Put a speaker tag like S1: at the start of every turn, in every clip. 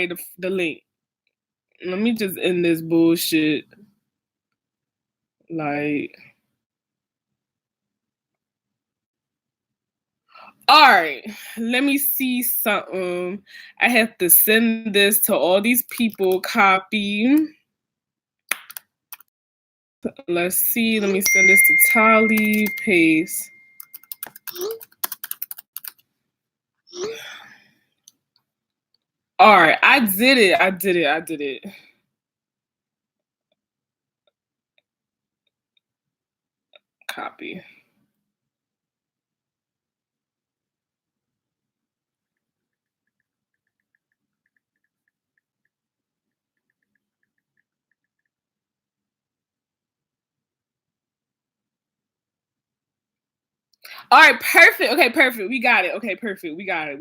S1: the link. Let me just end this bullshit. Like, all right, let me see something. I have to send this to all these people. Copy. Let's see. Let me send this to Tali. Paste. All right, I did it. Copy. All right, perfect. Okay, perfect. We got it. Okay, perfect. We got it.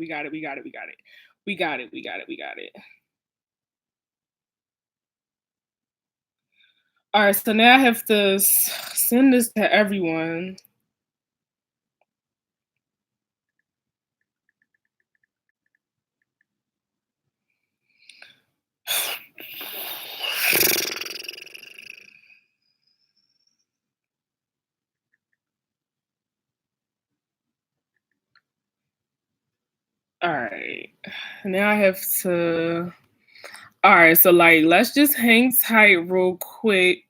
S1: All right, so now I have to send this to everyone. All right, now I have to. All right, so like, let's just hang tight real quick.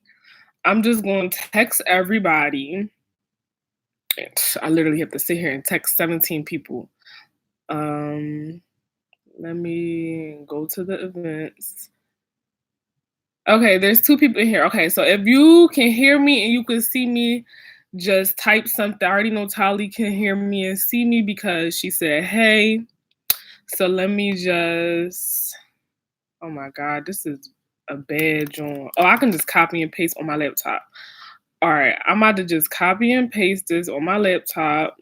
S1: I'm just going to text everybody. I literally have to sit here and text 17 people. Let me go to the events. Okay, there's 2 people in here. Okay, so if you can hear me and you can see me, just type something. I already know Tali can hear me and see me because she said, hey. So let me just, oh my God, this is a bad joint. Oh, I can just copy and paste on my laptop. All right, I'm about to just copy and paste this on my laptop.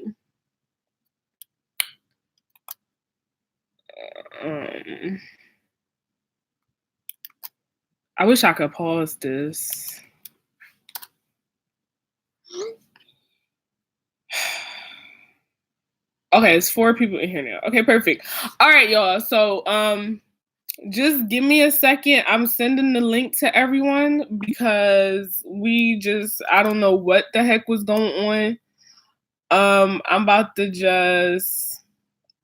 S1: I wish I could pause this. Okay, it's 4 people in here now. Okay, perfect. All right, y'all. So just give me a second. I'm sending the link to everyone because I don't know what the heck was going on. I'm about to just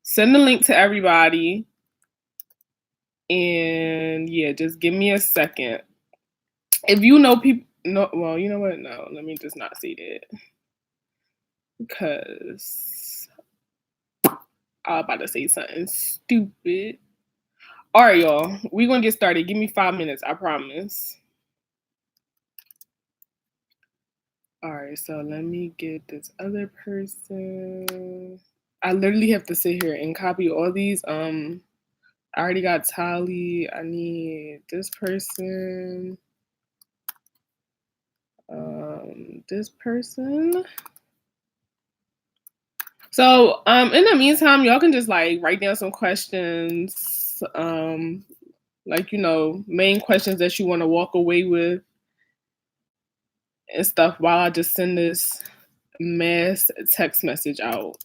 S1: send the link to everybody. And yeah, just give me a second. If you know people, no, well, you know what? No, let me just not say that. Because I'm about to say something stupid. All right, y'all. We're going to get started. Give me 5 minutes. I promise. All right, so let me get this other person. I literally have to sit here and copy all these. I already got Tali. I need this person. This person. So in the meantime, y'all can just like write down some questions. Like, you know, main questions that you want to walk away with and stuff while I just send this mass text message out.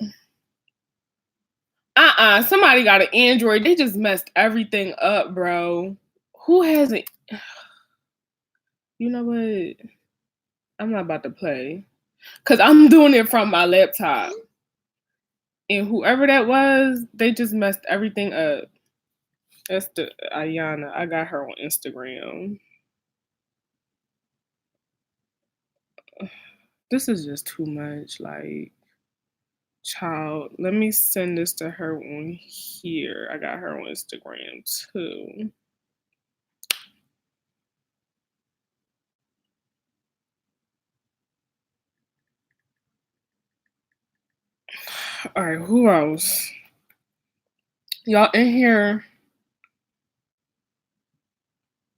S1: Somebody got an Android. They just messed everything up, bro. Who hasn't? You know what? I'm not about to play. Because I'm doing it from my laptop. And whoever that was, they just messed everything up. That's the Ayana. I got her on Instagram. This is just too much. Like, child, let me send this to her on here. I got her on Instagram too. All right, who else? Y'all in here.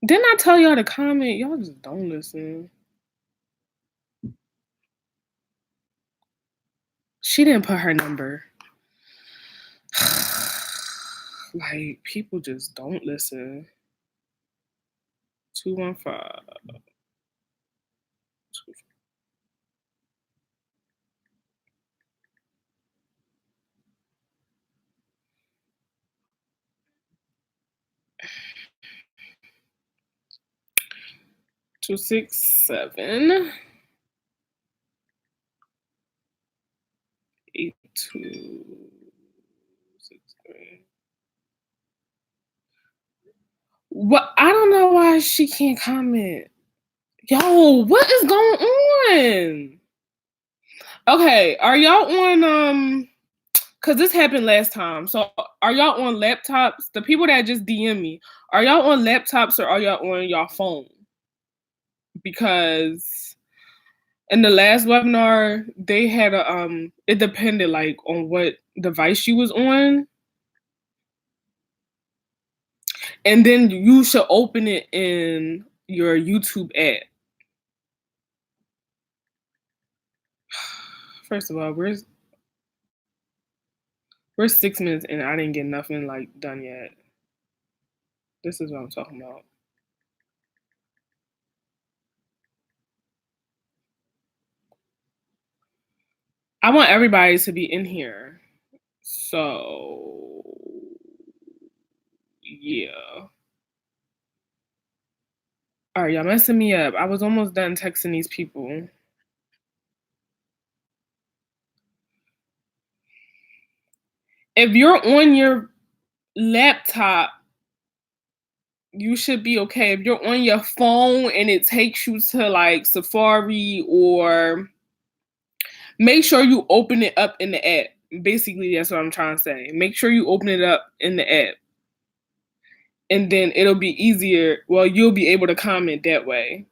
S1: Didn't I tell y'all to comment? Y'all just don't listen. She didn't put her number. Like, people just don't listen. 215. 267 8263. What? I don't know why she can't comment. Yo, what is going on? Okay, are y'all on cause this happened last time. So are y'all on laptops? The people that just DM me, are y'all on laptops or are y'all on y'all phone? Because in the last webinar, they had a it depended like on what device you was on. And then you should open it in your YouTube app. First of all, we're 6 minutes and I didn't get nothing like done yet. This is what I'm talking about. I want everybody to be in here. So yeah. All right, y'all messing me up. I was almost done texting these people. If you're on your laptop, you should be okay. If you're on your phone and it takes you to like Safari, or make sure you open it up in the app. Basically, that's what I'm trying to say. Make sure you open it up in the app. And then it'll be easier. Well, you'll be able to comment that way.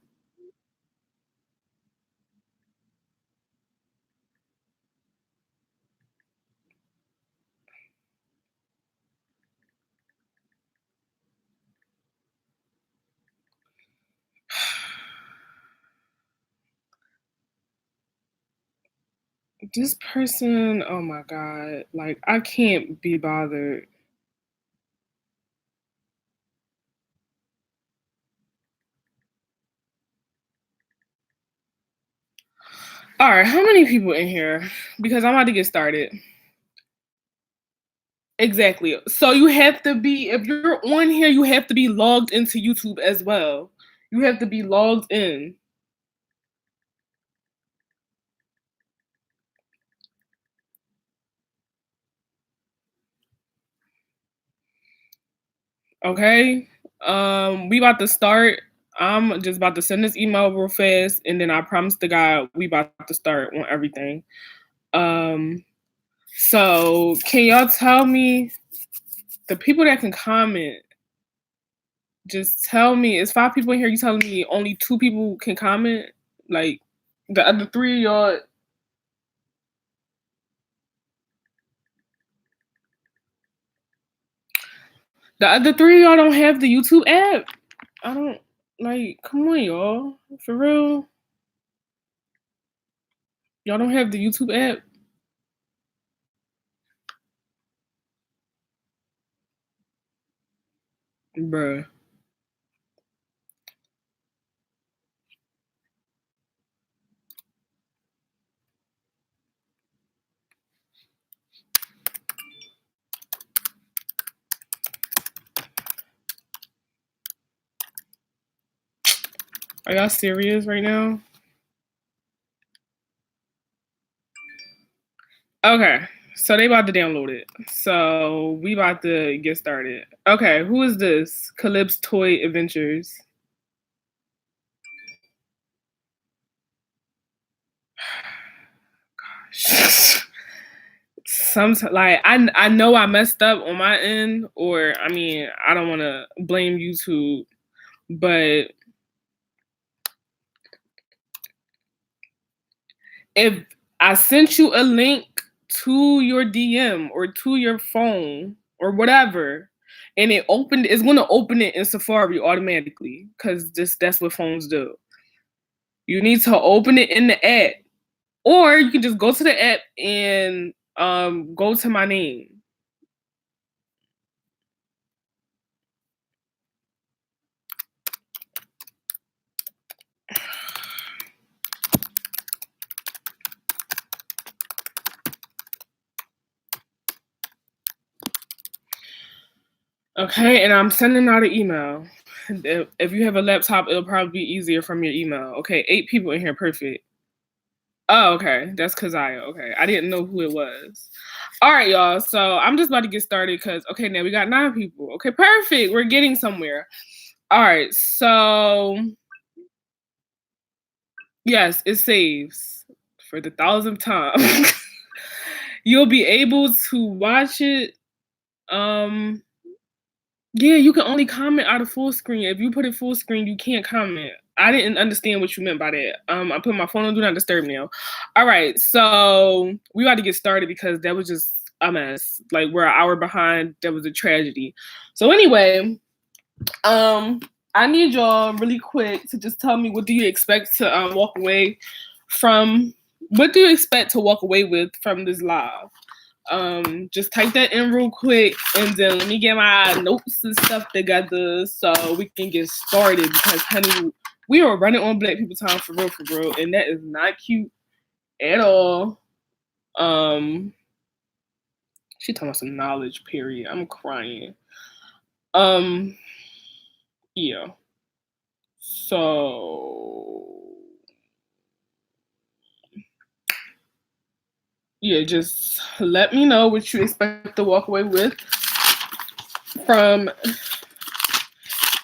S1: This person, oh my God, like I can't be bothered. All right, how many people in here? Because I'm about to get started. Exactly. So you have to be, if you're on here, you have to be logged into YouTube as well. You have to be logged in. Okay. We about to start. I'm just about to send this email real fast, and then I promise to God we about to start on everything. So can y'all tell me the people that can comment? Just tell me. It's 5 people in here. You telling me only 2 people can comment? Like the other 3 of y'all. The other 3 of y'all don't have the YouTube app. I don't like. Come on, y'all. For real. Y'all don't have the YouTube app. Bruh. Are y'all serious right now? Okay. So they about to download it. So we about to get started. Okay, who is this? Calypso Toy Adventures. Sometimes like I know I messed up on my end, or I mean I don't want to blame YouTube, but if I sent you a link to your DM or to your phone or whatever, and it's going to open it in Safari automatically, because that's what phones do. You need to open it in the app, or you can just go to the app and go to my name. Okay, and I'm sending out an email. If you have a laptop, it'll probably be easier from your email. Okay, 8 people in here, perfect. Oh, okay. That's Kazaya. Okay. I didn't know who it was. All right, y'all. So I'm just about to get started because, okay, now we got 9 people. Okay, perfect. We're getting somewhere. All right. So, yes, it saves for the 1,000th time. You'll be able to watch it. Yeah, you can only comment out of full screen. If you put it full screen, you can't comment. I didn't understand what you meant by that. I put my phone on Do Not Disturb now. All right, so we got to get started because that was just a mess. Like we're an hour behind. That was a tragedy. So anyway, I need y'all really quick to just tell me what do you expect to walk away from. What do you expect to walk away with from this live? Just type that in real quick and then let me get my notes and stuff together so we can get started because honey, we are running on Black people time for real, and that is not cute at all. She talking about some knowledge, period. I'm crying. Yeah. So yeah, just let me know what you expect to walk away with from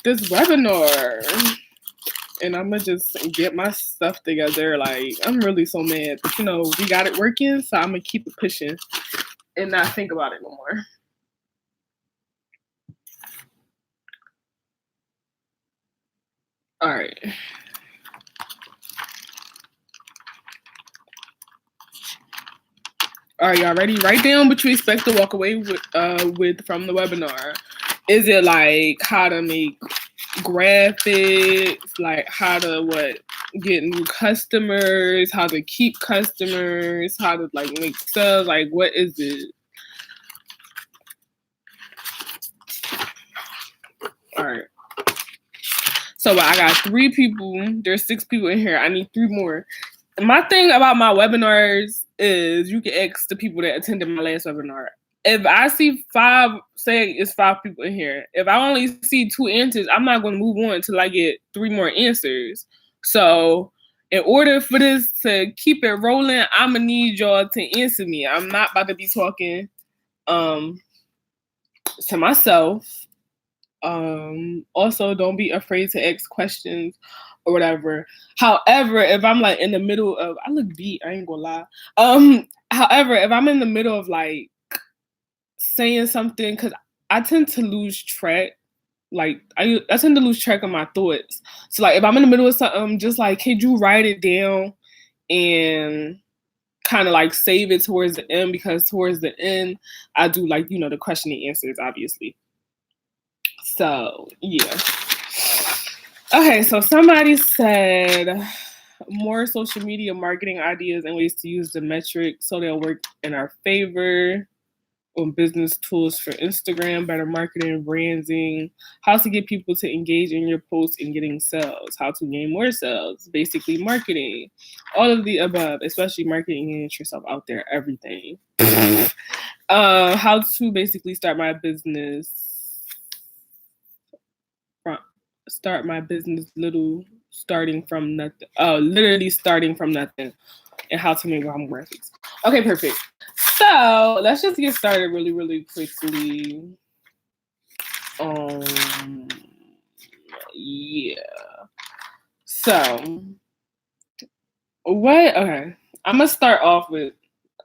S1: this webinar. And I'm gonna just get my stuff together. Like, I'm really so mad. But, you know, we got it working, so I'm gonna keep it pushing and not think about it no more. All right. All right, y'all ready? Write down what you expect to walk away with from the webinar. Is it like how to make graphics, like how to get new customers, how to keep customers, how to like make sales, like what is it? All right. So I got 3 people. There's 6 people in here. I need 3 more. My thing about my webinars is you can ask the people that attended my last webinar. If I see 5, say it's 5 people in here. If I only see 2 answers, I'm not going to move on until I get 3 more answers. So in order for this to keep it rolling, I'm going to need y'all to answer me. I'm not about to be talking to myself. Also, don't be afraid to ask questions or whatever. However, if I'm like in the middle of, I look beat, I ain't gonna lie. However, if I'm in the middle of like saying something, because I tend to lose track, like I tend to lose track of my thoughts. So like if I'm in the middle of something, just like, could you write it down and kind of like save it towards the end, because towards the end, I do like, you know, the question and answers, obviously. So, yeah. Okay, so somebody said more social media marketing ideas and ways to use the metrics so they'll work in our favor. On business tools for Instagram, better marketing, branding, how to get people to engage in your posts and getting sales, how to gain more sales, basically marketing, all of the above, especially marketing and get yourself out there, everything. How to basically start my business starting from nothing, literally starting from nothing, and how to make home graphics. Okay, perfect. So let's just get started really quickly. Yeah. So what? Okay, I'm gonna start off with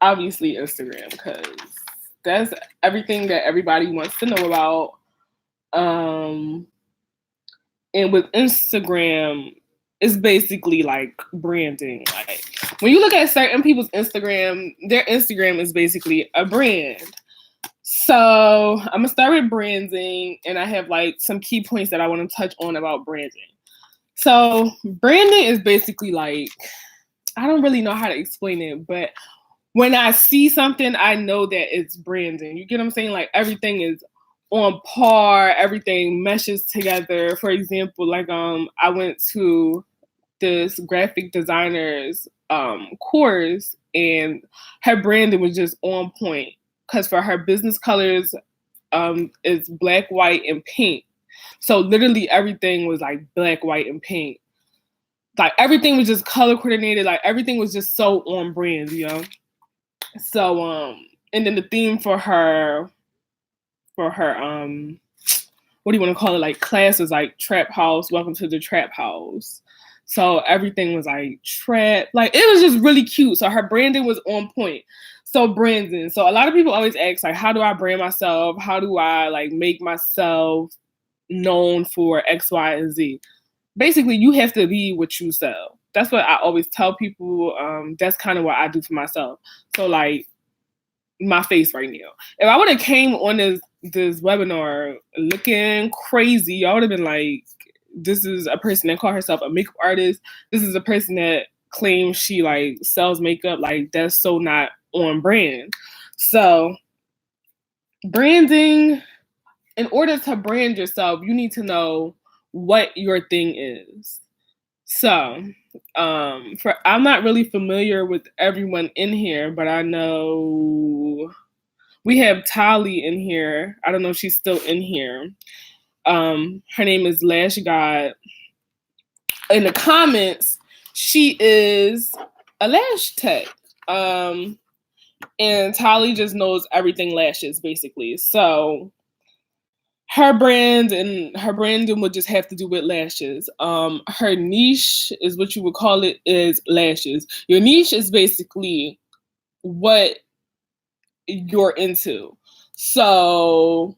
S1: obviously Instagram because that's everything that everybody wants to know about. And with Instagram, it's basically like branding. Like when you look at certain people's Instagram, their Instagram is basically a brand. So I'm gonna start with branding, and I have like some key points that I want to touch on about branding. So branding is basically like, I don't really know how to explain it, but when I see something, I know that it's branding. You get what I'm saying? Like everything is on par, everything meshes together. For example, like I went to this graphic designer's course, and her branding was just on point. Because for her business colors, it's black, white, and pink. So literally everything was like black, white, and pink. Like everything was just color coordinated. Like everything was just so on brand, you know? So, and then the theme for her, what do you want to call it? Like class was like trap house, welcome to the trap house. So everything was like trap, like it was just really cute. So her branding was on point. So branding. So a lot of people always ask like, how do I brand myself? How do I like make myself known for X, Y, and Z? Basically, you have to be what you sell. That's what I always tell people. That's kind of what I do for myself. So like my face right now. If I would have came on this webinar looking crazy, y'all would have been like, this is a person that called herself a makeup artist. This is a person that claims she like sells makeup. Like that's so not on brand. So branding, in order to brand yourself, you need to know what your thing is. So I'm not really familiar with everyone in here, but I know we have Tali in here. I don't know if she's still in here. Her name is Lash God. In the comments, she is a lash tech. And Tali just knows everything lashes, basically. So her branding would just have to do with lashes. Her niche is what you would call it is lashes. Your niche is basically what you're into. So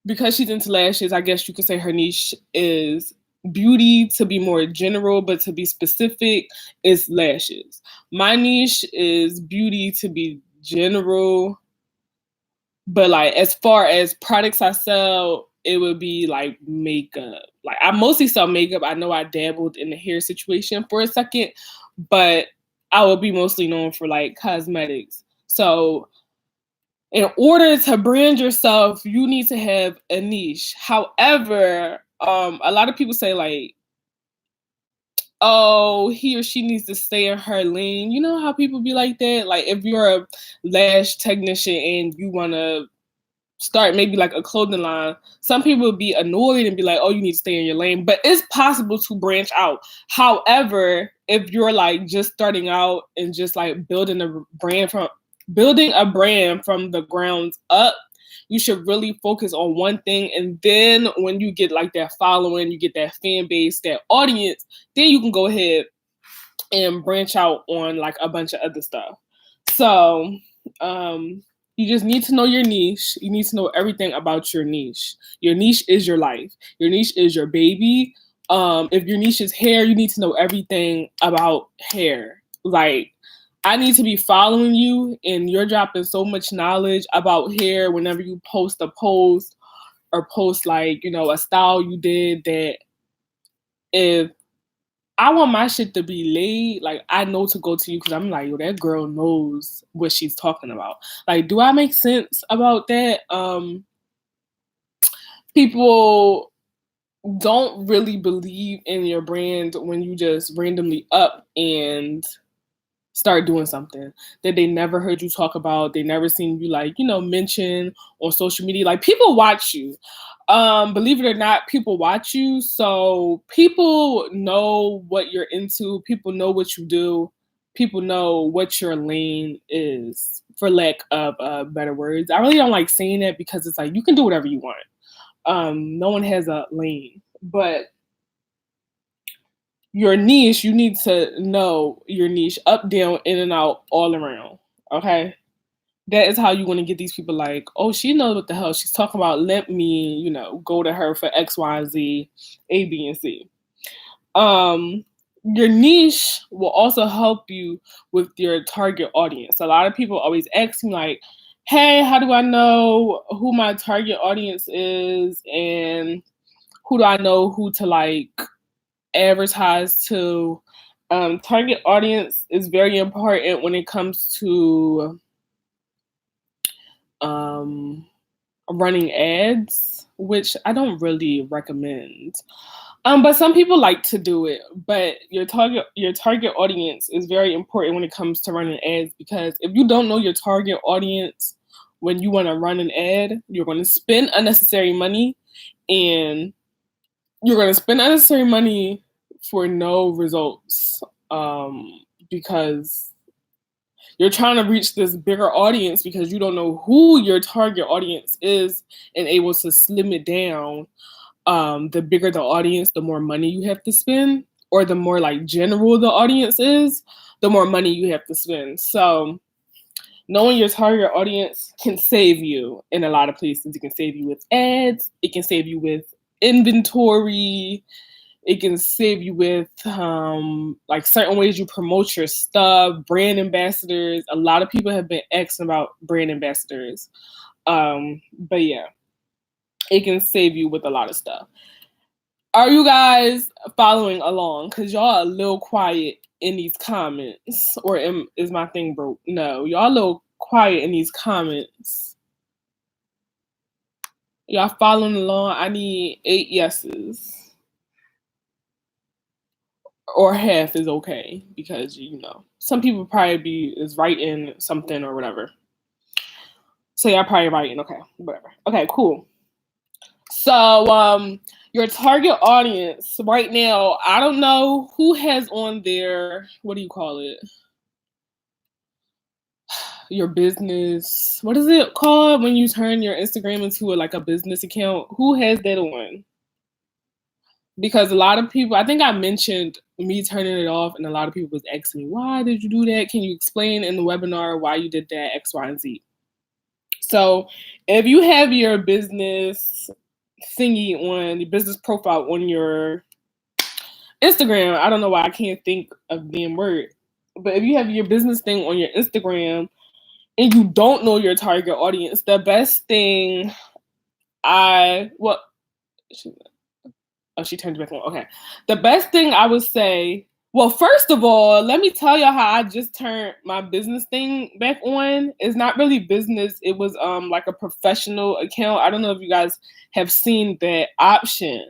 S1: because she's into lashes, I guess you could say her niche is beauty to be more general, but to be specific is lashes. My niche is beauty to be general, but like as far as products I sell, it would be like makeup. Like I mostly sell makeup. I know I dabbled in the hair situation for a second, but I would be mostly known for like cosmetics. So in order to brand yourself, you need to have a niche. However, a lot of people say like, oh, he or she needs to stay in her lane. You know how people be like that? Like if you're a lash technician and you want to start maybe like a clothing line, some people would be annoyed and be like, oh, you need to stay in your lane. But it's possible to branch out. However, if you're like just starting out and just like building a brand from the ground up, you should really focus on one thing. And then when you get like that following, you get that fan base, that audience, then you can go ahead and branch out on like a bunch of other stuff. So you just need to know your niche. You need to know everything about your niche. Your niche is your life. Your niche is your baby. If your niche is hair, you need to know everything about hair. Like I need to be following you and you're dropping so much knowledge about hair whenever you post a post or post like, you know, a style you did that if I want my shit to be laid, like I know to go to you because I'm like, yo, that girl knows what she's talking about. Like, do I make sense about that? People don't really believe in your brand when you just randomly up and start doing something that they never heard you talk about. They never seen you like, you know, mention on social media. Like people watch you. Believe it or not, people watch you. So people know what you're into. People know what you do. People know what your lane is, for lack of better words. I really don't like saying that because it's like you can do whatever you want. No one has a lane, but your niche, you need to know your niche up, down, in and out, all around. Okay. That is how you want to get these people like, oh, she knows what the hell she's talking about. Let me, you know, go to her for X, Y, Z, A, B, and C. Your niche will also help you with your target audience. A lot of people always ask me like, hey, how do I know who my target audience is? And who do I know who to like advertise to? Target audience is very important when it comes to running ads, which I don't really recommend. But some people like to do it. But your target audience is very important when it comes to running ads, because if you don't know your target audience when you want to run an ad, you're going to spend unnecessary money and you're going to spend unnecessary money for no results, because you're trying to reach this bigger audience because you don't know who your target audience is, and able to slim it down. The bigger the audience, the more money you have to spend, or the more like general the audience is, the more money you have to spend. So knowing your target audience can save you in a lot of places. It can save you with ads. It can save you with inventory. It can save you with like certain ways you promote your stuff, brand ambassadors. A lot of people have been asking about brand ambassadors. But yeah, it can save you with a lot of stuff. Are you guys following along? Because y'all a little quiet in these comments. Or is my thing broke? No, y'all a little quiet in these comments. Y'all following along? I need 8 yeses. Or half is okay, because some people probably is writing something or whatever. So y'all probably writing, okay, whatever. Okay, cool. So your target audience right now, I don't know who has on their, what do you call it? Your business. What is it called when you turn your Instagram into a business account? Who has that on? Because a lot of people, I think I mentioned me turning it off, and a lot of people was asking me, why did you do that? Can you explain in the webinar why you did that, X, Y, and Z? So if you have your business thingy on your business profile on your Instagram, I don't know why I can't think of the word, but if you have your business thing on your Instagram and you don't know your target audience, the best thing she turned back on. Okay. The best thing I would say, well, first of all, let me tell y'all how I just turned my business thing back on. It's not really business. It was like a professional account. I don't know if you guys have seen that option,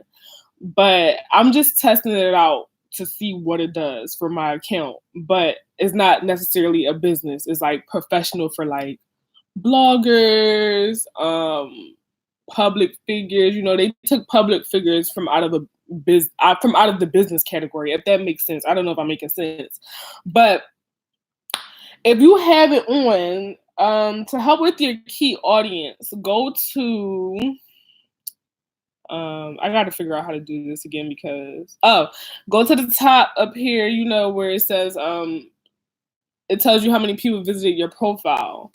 S1: but I'm just testing it out to see what it does for my account. But it's not necessarily a business. It's like professional for like bloggers, public figures. They took public figures from out of the business category, if that makes sense. I don't know if I'm making sense, but if you have it on, to help with your key audience, go to I got to figure out how to do this again, because go to the top up here, where it says it tells you how many people visited your profile.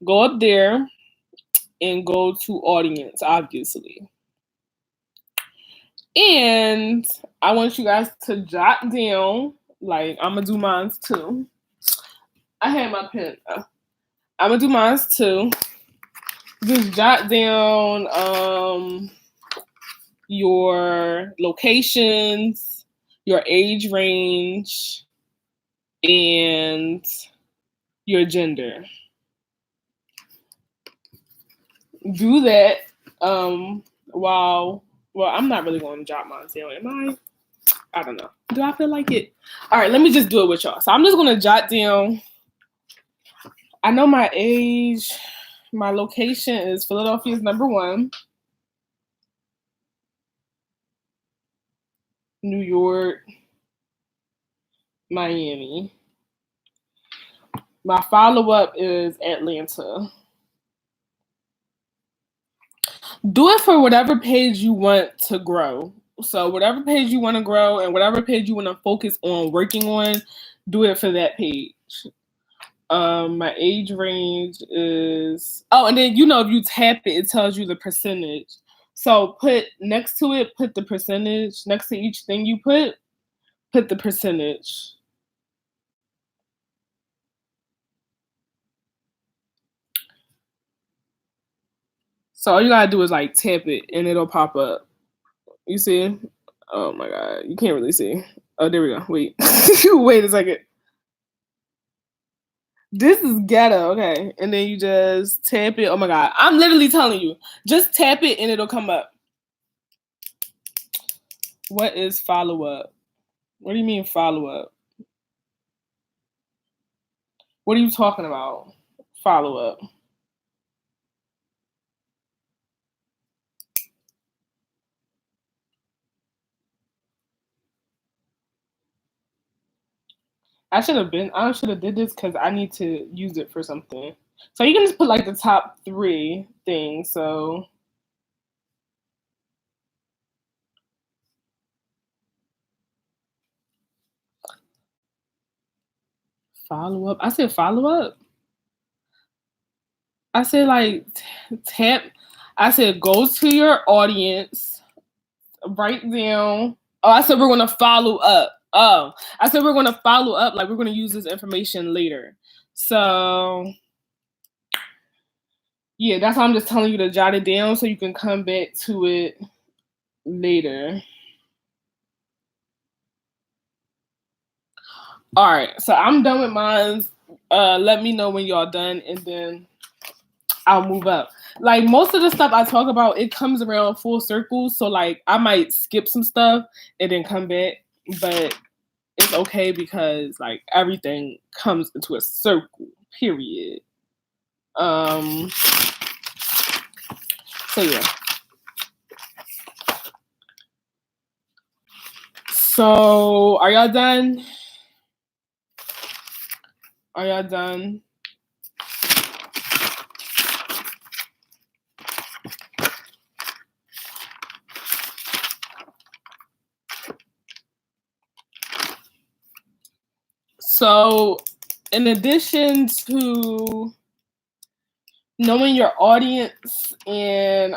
S1: Go up there and go to audience, obviously. And I want you guys to jot down, like I'm gonna do mine too. I had my pen. I'm gonna do mine too. Just jot down your locations, your age range, and your gender. Do that well, I'm not really going to jot mine down, am I? I don't know. Do I feel like it? All right, let me just do it with y'all. So I'm just going to jot down. I know my age. My location is Philadelphia is number 1. New York. Miami. My follow-up is Atlanta. Do it for whatever page you want to grow. So whatever page you want to grow and whatever page you want to focus on working on, do it for that page. My age range is, and then if you tap it, it tells you the percentage. So put next to it, put the percentage. Next to each thing you put the percentage. So all you gotta do is like tap it and it'll pop up. You see? Oh my god, you can't really see. Oh, there we go. Wait. Wait a second. This is ghetto, okay. And then you just tap it. Oh my god. I'm literally telling you. Just tap it and it'll come up. What is follow-up? What do you mean follow-up? What are you talking about? Follow-up. I should have did this because I need to use it for something. So you can just put like the top 3 things. So follow up. I said follow up. I said like tap. I said go to your audience, write down. Oh, I said we're gonna follow up. Oh, I said we're gonna follow up. Like we're gonna use this information later. So yeah, that's why I'm just telling you to jot it down so you can come back to it later. All right, so I'm done with mine. Let me know when y'all done, and then I'll move up. Like most of the stuff I talk about, it comes around full circle. So like I might skip some stuff and then come back, but it's okay because like everything comes into a circle. Period. So yeah. So are y'all done? Are y'all done? So in addition to knowing your audience and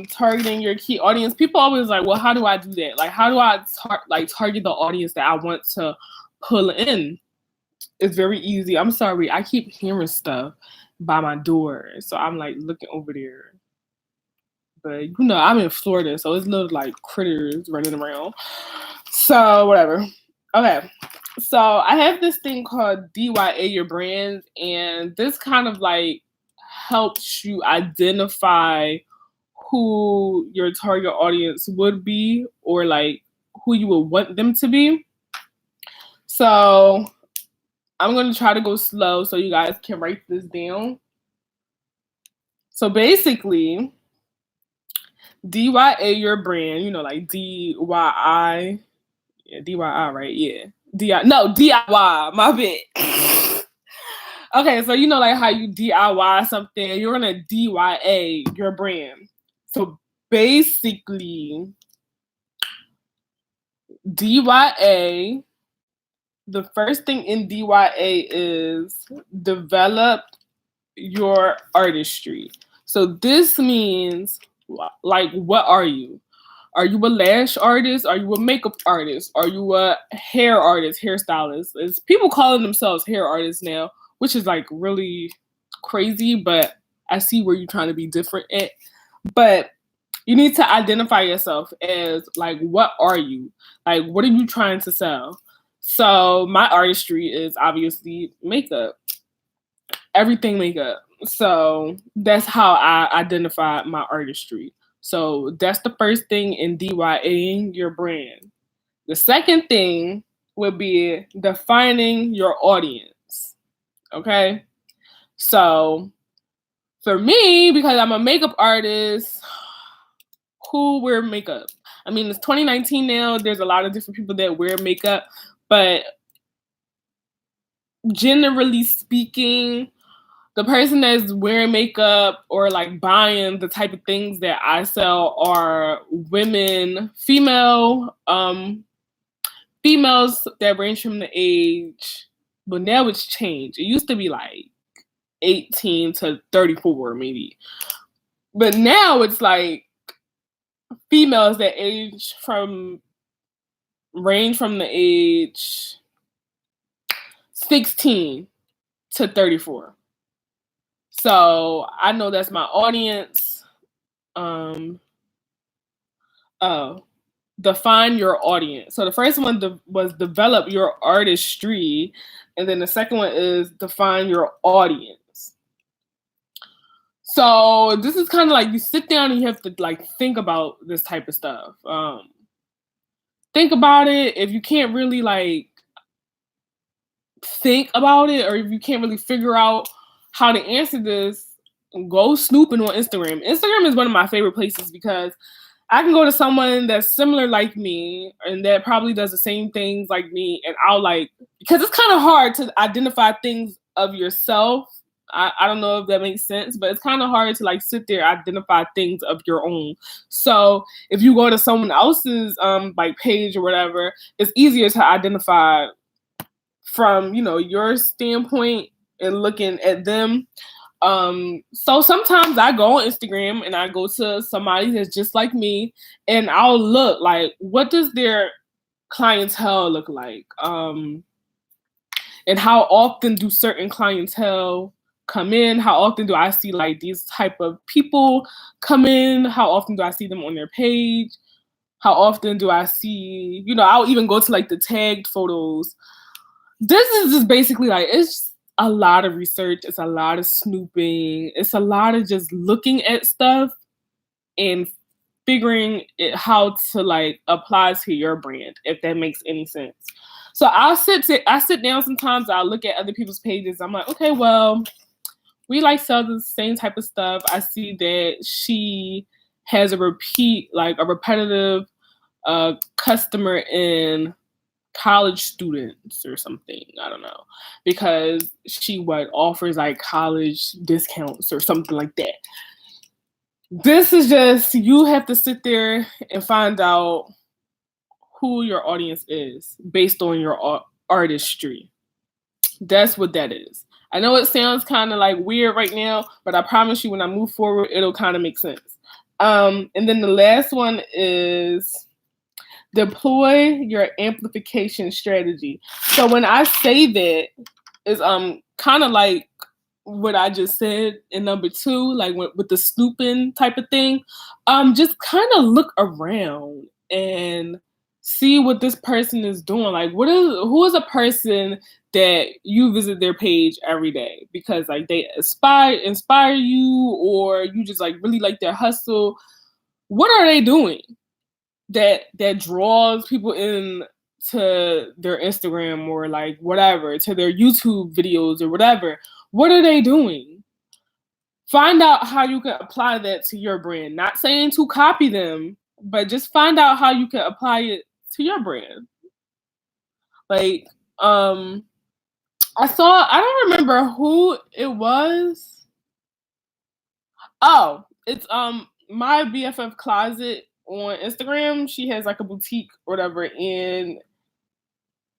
S1: targeting your key audience, people always like, well, how do I do that? Like, how do I target the audience that I want to pull in? It's very easy. I'm sorry, I keep hearing stuff by my door, so I'm like looking over there. But you know, I'm in Florida, so it's little like critters running around. So whatever. Okay. So I have this thing called DYA Your Brand, and this kind of like helps you identify who your target audience would be or like who you would want them to be. So I'm going to try to go slow so you guys can write this down. So basically, DYA Your Brand, you know, like DYI. Yeah, DYI, right? Yeah. DIY, my bad. Okay, so you know like how you DIY something, you're gonna DYA your brand. So basically, DYA, the first thing in DYA is develop your artistry. So this means like what are you? Are you a lash artist? Are you a makeup artist? Are you a hair artist, hairstylist? It's people calling themselves hair artists now, which is like really crazy, but I see where you're trying to be different at. But you need to identify yourself as like, what are you? Like, what are you trying to sell? So my artistry is obviously makeup, everything makeup. So that's how I identify my artistry. So that's the first thing in DYAing your brand. The second thing would be defining your audience. Okay. So for me, because I'm a makeup artist, who wear makeup? I mean, it's 2019 now. There's a lot of different people that wear makeup, but generally speaking, the person that's wearing makeup or like buying the type of things that I sell are women, females that range from the age, but now it's changed. It used to be like 18 to 34 maybe. But now it's like females that range from the age 16 to 34. So I know that's my audience. Define your audience. So the first one was develop your artistry, and then the second one is define your audience. So this is kind of like you sit down and you have to like think about this type of stuff. Think about it. If you can't really like think about it, or if you can't really figure out how to answer this, go snooping on Instagram. Instagram is one of my favorite places because I can go to someone that's similar like me and that probably does the same things like me, and I'll like, because it's kind of hard to identify things of yourself. I don't know if that makes sense, but it's kind of hard to like sit there identify things of your own. So if you go to someone else's like page or whatever, it's easier to identify from, you know, your standpoint and looking at them. So sometimes I go on Instagram and I go to somebody that's just like me, and I'll look like, what does their clientele look like? And how often do certain clientele come in? How often do I see like these type of people come in? How often do I see them on their page? How often do I see, you know, I'll even go to like the tagged photos. This is just basically like, it's a lot of research. It's a lot of snooping. It's a lot of just looking at stuff and figuring it how to like apply to your brand, if that makes any sense. So I sit down sometimes, I'll look at other people's pages. I'm like, okay, well, we like sell the same type of stuff. I see that she has a repetitive customer in college students or something. I don't know, because she offers like college discounts or something like that. This is just, you have to sit there and find out who your audience is based on your artistry. That's what that is. I know it sounds kind of like weird right now, but I promise you when I move forward, it'll kind of make sense. And then the last one is deploy your amplification strategy. So when I say that, is kind of like what I just said in number 2, like with the snooping type of thing. Just kind of look around and see what this person is doing. Like, who is a person that you visit their page every day because like they inspire you, or you just like really like their hustle? What are they doing that draws people in to their Instagram or like whatever, to their YouTube videos or whatever? What are they doing? Find out how you can apply that to your brand. Not saying to copy them, but just find out how you can apply it to your brand. Like, I don't remember who it was. Oh, it's my BFF Closet on Instagram. She has like a boutique or whatever, and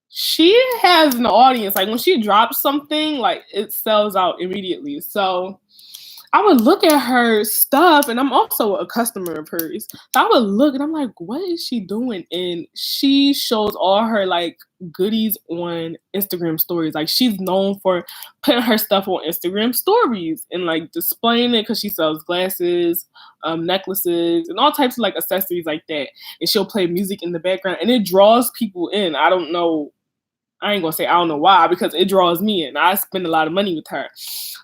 S1: she has an audience. Like when she drops something, like it sells out immediately. So I would look at her stuff, and I'm also a customer of hers. So I would look and I'm like, what is she doing? And she shows all her like goodies on Instagram stories. Like she's known for putting her stuff on Instagram stories and like displaying it because she sells glasses, necklaces, and all types of like accessories like that. And she'll play music in the background, and it draws people in. I don't know. I ain't gonna say I don't know why, because it draws me in. I spend a lot of money with her.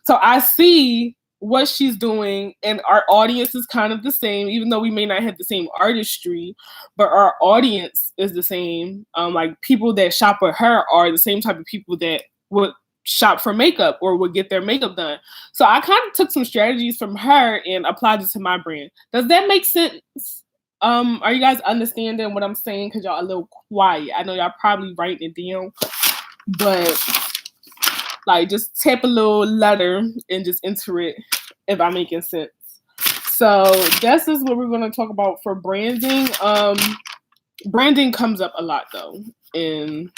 S1: So I see what she's doing, and our audience is kind of the same, even though we may not have the same artistry, but our audience is the same. Like people that shop with her are the same type of people that would shop for makeup or would get their makeup done. So I kind of took some strategies from her and applied it to my brand. Does that make sense? Are you guys understanding what I'm saying? Because y'all a little quiet. I know y'all probably writing it down, but like just tap a little letter and just enter it if I'm making sense. So this is what we're going to talk about for branding. Branding comes up a lot though. And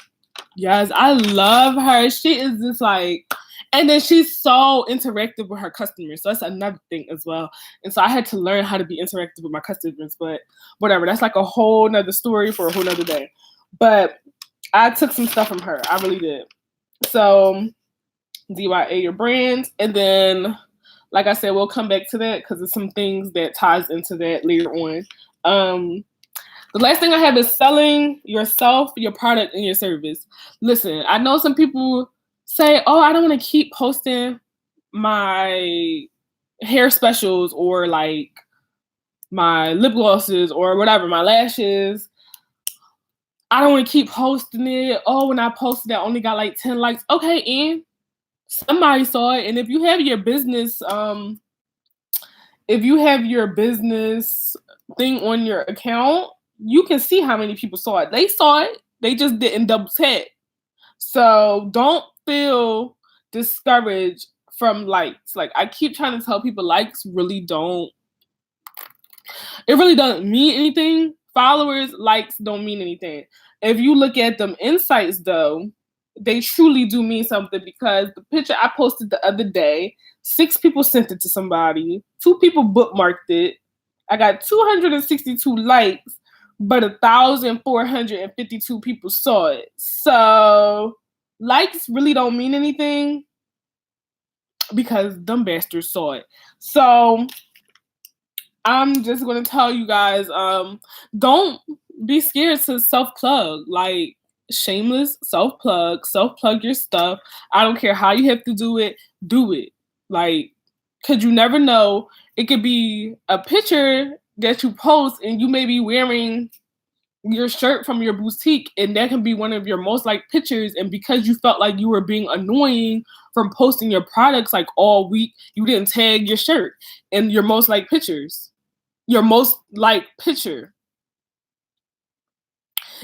S1: yes, I love her. She is just like, and then she's so interactive with her customers. So that's another thing as well. And so I had to learn how to be interactive with my customers, but whatever. That's like a whole nother story for a whole nother day. But I took some stuff from her. I really did. So DYA your brand. And then, like I said, we'll come back to that because there's some things that ties into that later on. The last thing I have is selling yourself, your product, and your service. Listen, I know some people say, oh, I don't want to keep posting my hair specials or like my lip glosses or whatever, my lashes. I don't want to keep posting it. Oh, when I posted it, I only got like 10 likes. Okay, and somebody saw it. And if you have your business, thing on your account, you can see how many people saw it. They saw it. They just didn't double tap. So don't feel discouraged from likes. Like I keep trying to tell people, likes really don't. It really doesn't mean anything. Followers, likes don't mean anything. If you look at them insights though, they truly do mean something, because the picture I posted the other day, 6 people sent it to somebody, 2 people bookmarked it. I got 262 likes, but 1,452 people saw it. So likes really don't mean anything because them bastards saw it. So I'm just gonna tell you guys, don't be scared to self-plug. Like shameless self-plug your stuff. I don't care how you have to do it, like, cause you never know, it could be a picture that you post and you may be wearing your shirt from your boutique, and that can be one of your most liked pictures, and because you felt like you were being annoying from posting your products like all week, you didn't tag your shirt in your most liked pictures, your most liked picture.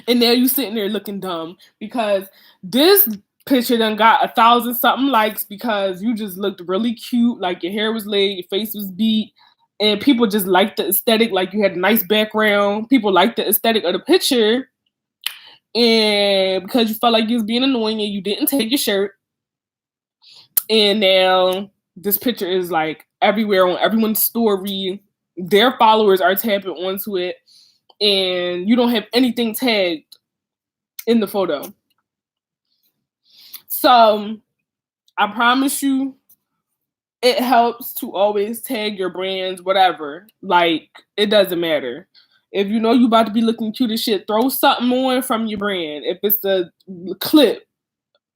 S1: And now you sitting there looking dumb because this picture done got 1,000 something likes because you just looked really cute, like your hair was laid, your face was beat, and people just liked the aesthetic, like you had a nice background. People liked the aesthetic of the picture, and because you felt like you was being annoying and you didn't take your shirt, and now this picture is like everywhere on everyone's story. Their followers are tapping onto it, and you don't have anything tagged in the photo. So I promise you, it helps to always tag your brands, whatever. Like, it doesn't matter. If you know you about to be looking cute as shit, throw something on from your brand. If it's a clip,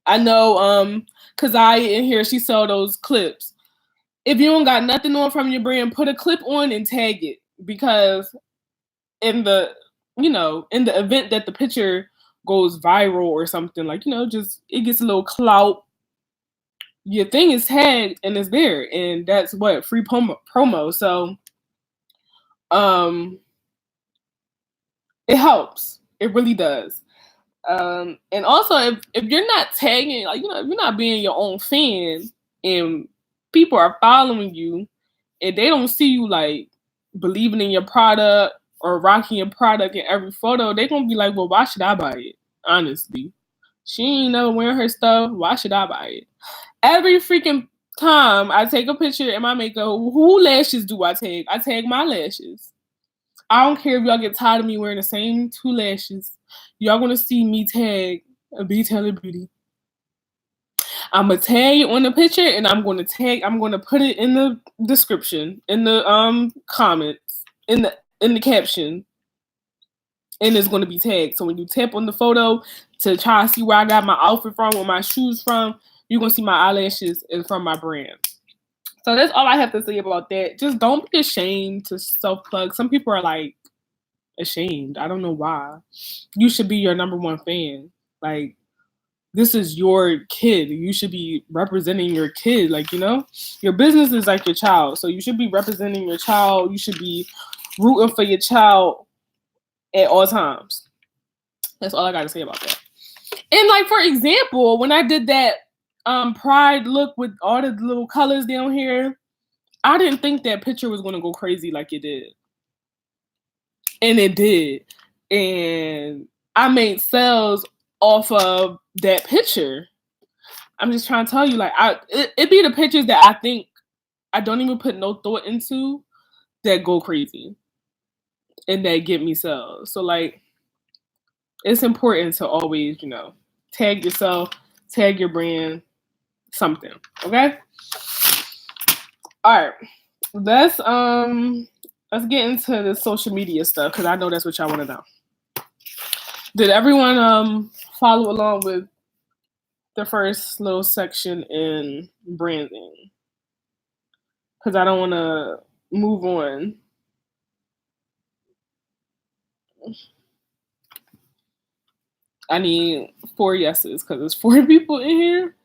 S1: I know, cause I in here, she sell those clips. If you don't got nothing on from your brand, put a clip on and tag it, because in the event that the picture goes viral or something, like, just it gets a little clout, your thing is tagged and it's there, and that's what free promo. So it helps, it really does. And also, if you're not tagging, like, if you're not being your own fan and people are following you and they don't see you like believing in your product or rocking your product in every photo, they're gonna be like, well, why should I buy it? Honestly, she ain't never wearing her stuff, why should I buy it? Every freaking time I take a picture in my makeup, who lashes do I tag? I tag my lashes. I don't care if y'all get tired of me wearing the same 2 lashes. Y'all gonna see me tag B Taylor Beauty. I'm gonna tag it on the picture, and I'm gonna put it in the description, in the comments, in the caption, and it's gonna be tagged. So when you tap on the photo to try to see where I got my outfit from or my shoes from, you're gonna see my eyelashes is from my brand. So that's all I have to say about that. Just don't be ashamed to self-plug. Some people are like ashamed. I don't know why. You should be your number one fan. Like, this is your kid. You should be representing your kid. Like, your business is like your child. So you should be representing your child. You should be rooting for your child at all times. That's all I got to say about that. And like, for example, when I did that pride look with all the little colors down here, I didn't think that picture was going to go crazy like it did. And it did. And I made sales off of that picture. I'm just trying to tell you, like, it be the pictures that I think I don't even put no thought into that go crazy and that get me sales. So, like, it's important to always, tag yourself, tag your brand, something. Okay? All right. Let's get into the social media stuff, because I know that's what y'all want to know. Did everyone follow along with the first little section in branding? Because I don't want to move on. I need 4 yeses because there's 4 people in here.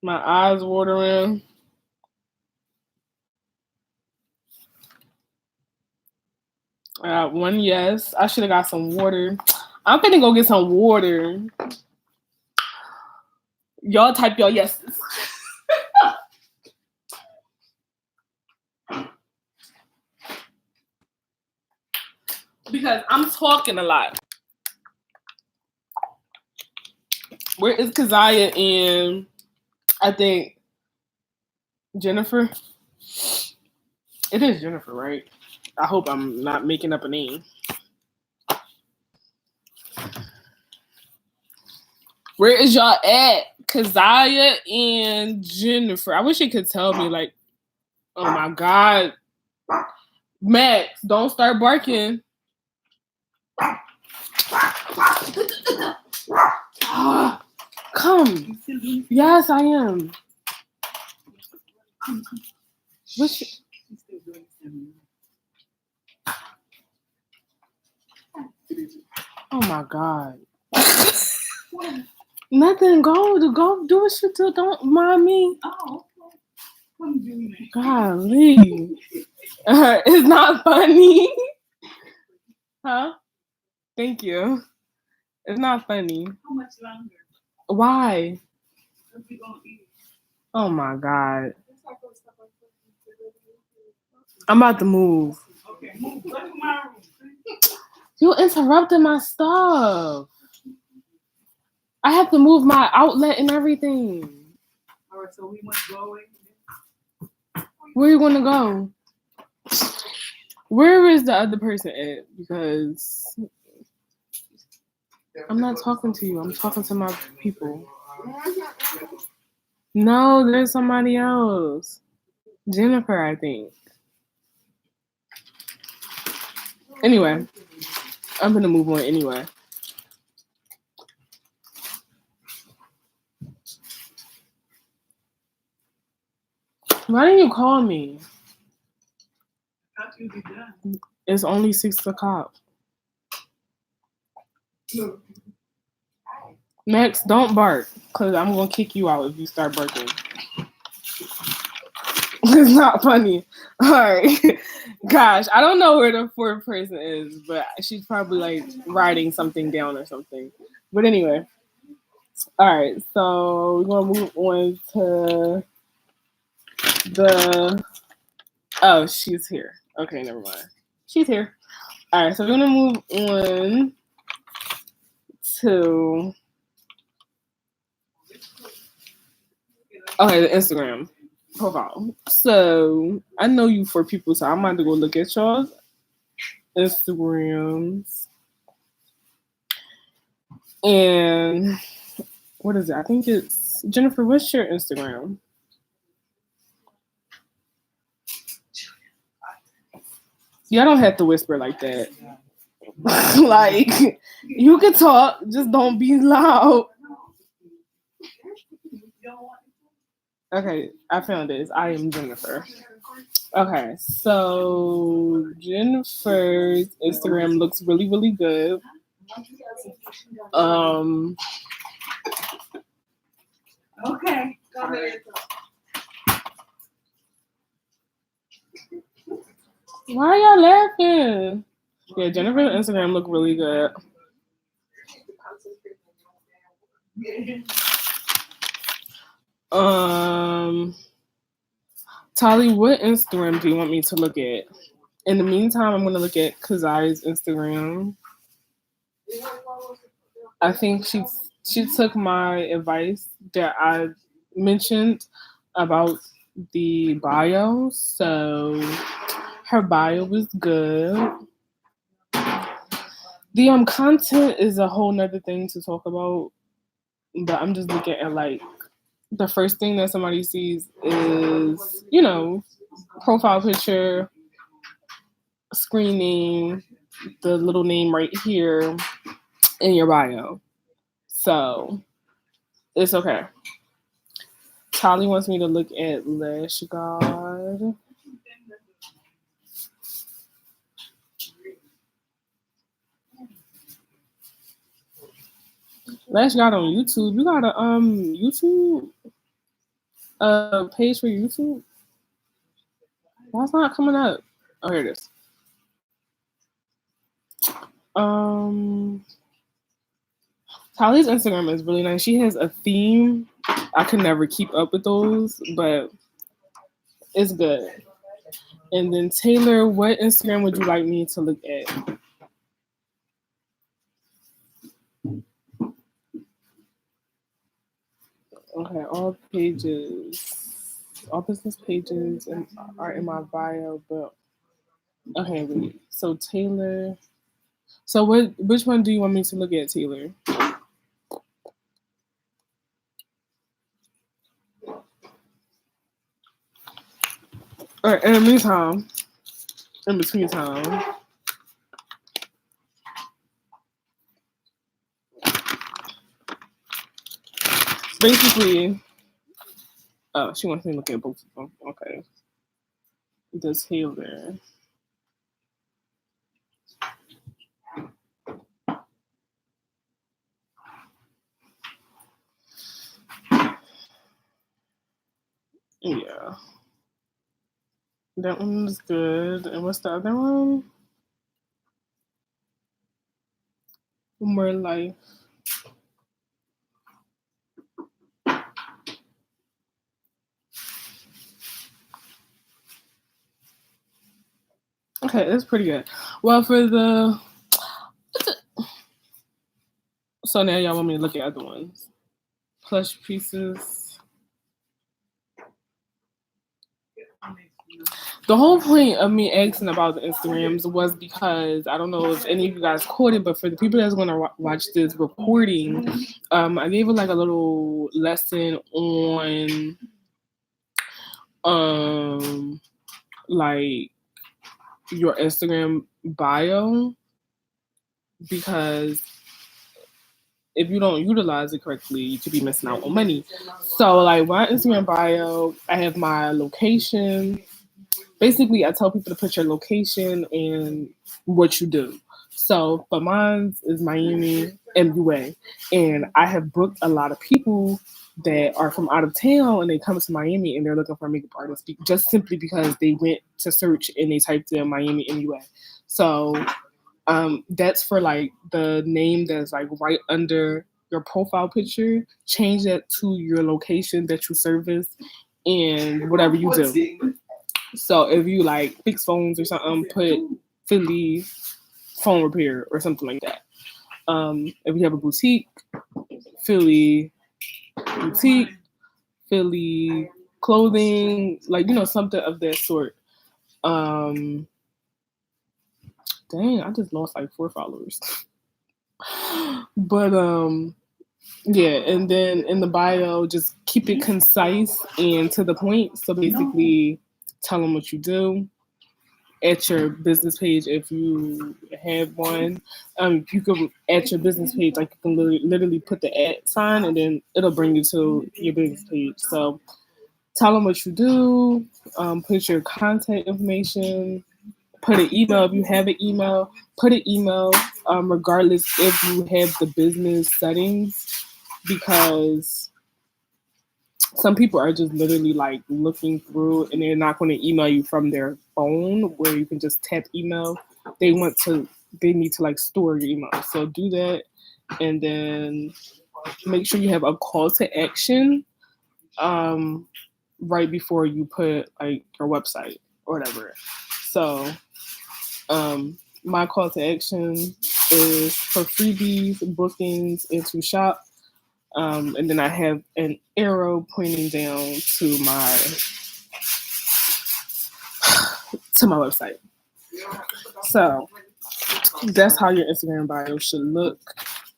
S1: My eyes watering. One yes. I should have got some water. I'm finna go get some water. Y'all type your yeses. Because I'm talking a lot. Where is Keziah and I think Jennifer? It is Jennifer, right? I hope I'm not making up a name. Where is y'all at? Keziah and Jennifer. I wish you could tell me, like, oh my God. Max, don't start barking. Come. Yes, I am. Oh my God. Nothing. Go do what you do. Don't mind me. Oh. Golly. It's not funny. Huh? Thank you. It's not funny. How much longer? Why? Oh my God. I'm about to move. Okay, move. Go to my room. You interrupted my stuff. I have to move my outlet and everything. All right, so we must go away. Where are you going to go? Where is the other person at? Because I'm not talking to you. I'm talking to my people. No, there's somebody else. Jennifer, I think. Anyway, I'm going to move on anyway. Why didn't you call me? It's only 6 o'clock. Max, don't bark, because I'm going to kick you out if you start barking. It's not funny. All right. Gosh, I don't know where the fourth person is, but she's probably like writing something down or something. But anyway. All right. So we're going to move on to the... Oh, she's here. Okay, never mind. She's here. All right. So we're going to move on to... Okay, the Instagram profile. So I know you 4 people, so I'm about to go look at y'all's Instagrams. And what is it? I think it's Jennifer. What's your Instagram? Y'all don't have to whisper like that. Like, you can talk, just don't be loud. Okay, I found it. I am Jennifer. Okay, so Jennifer's Instagram looks really, really good. Okay, go ahead. Why are y'all laughing? Yeah, Jennifer's Instagram look really good. Tali, what Instagram do you want me to look at? In the meantime, I'm going to look at Keziah's Instagram. I think she took my advice that I mentioned about the bio. So her bio was good. The content is a whole nother thing to talk about. But I'm just looking at like the first thing that somebody sees is, you know, profile picture, screen name, the little name right here in your bio. So it's okay. Tali wants me to look at Lash God. Lash God on YouTube. You got a YouTube page for YouTube? Why it's not coming up? Oh, here it is. Tally's Instagram is really nice. She has a theme. I can never keep up with those, but it's good. And then Taylor, what Instagram would you like me to look at? Okay, all business pages are in my bio, but okay, wait. So Taylor, so which one do you want me to look at, Taylor? All right, in the meantime, in between time, basically, oh, she wants me to look at both of them. Okay, this Taylor. Yeah, that one's good. And what's the other one? More life. Okay, that's pretty good. Well, so now y'all want me to look at other ones. Plush pieces. The whole point of me asking about the Instagrams was because I don't know if any of you guys caught it, but for the people that's going to watch this recording, I gave it like a little lesson on like your Instagram bio, because if you don't utilize it correctly, you could be missing out on money. So like my Instagram bio, I have my location. Basically, I tell people to put your location and what you do. So, but mine is Miami, MUA, and I have booked a lot of people that are from out of town and they come to Miami and they're looking for a makeup artist just simply because they went to search and they typed in Miami, MUA. So, that's for like the name that's like right under your profile picture. Change that to your location that you service and whatever you do. So if you like fix phones or something, put Philly phone repair or something like that. If you have a boutique, Philly boutique, Philly clothing, like something of that sort. Dang, I just lost like 4 followers. But yeah, and then in the bio, just keep it concise and to the point. So basically, tell them what you do at your business page if you have one. You can at your business page, like you can literally put the at sign and then it'll bring you to your business page. So tell them what you do, put your contact information, put an email if you have an email, put an email regardless if you have the business settings, because some people are just literally like looking through and they're not going to email you from their phone where you can just tap email. They need to like store your email. So do that, and then make sure you have a call to action right before you put like your website or whatever. So my call to action is for freebies, bookings, and to shop. And then I have an arrow pointing down to my website. So that's how your Instagram bio should look,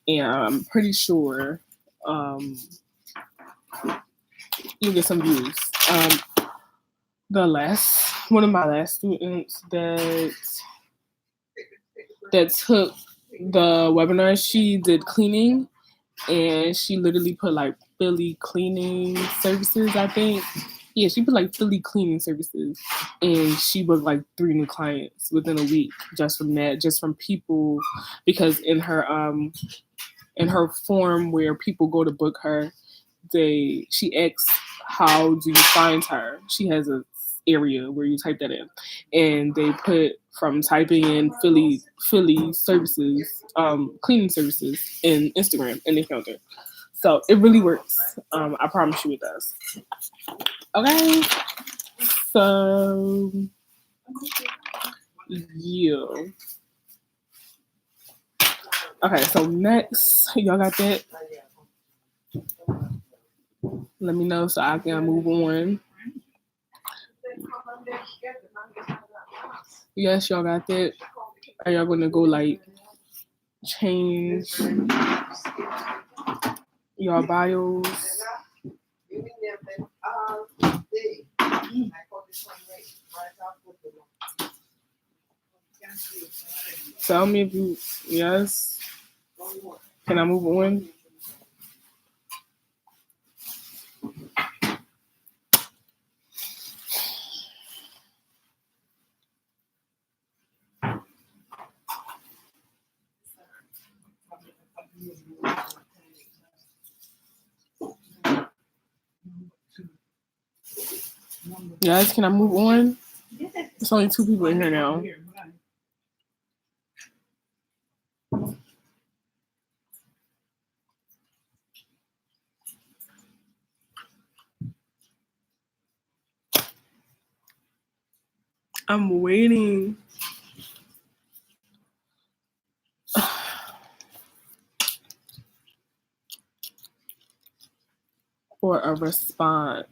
S1: and I'm pretty sure you'll get some views. One of my last students that took the webinar, she did cleaning. And she literally put like Philly cleaning services, I think. Yeah, she put like Philly cleaning services, and she booked like 3 new clients within a week just from that, just from people, because in her form where people go to book her, she asks how do you find her. She has a area where you type that in, and they put from typing in Philly services, cleaning services in Instagram, and they found it. So it really works. I promise you it does. Okay, so yeah. Okay, so next, y'all got that? Let me know so I can move on. Yes, y'all got that. Are y'all gonna go like change your bios? Tell me if you yes. Can I move on? Yes, can I move on? There's only 2 people in here now. I'm waiting. For a response.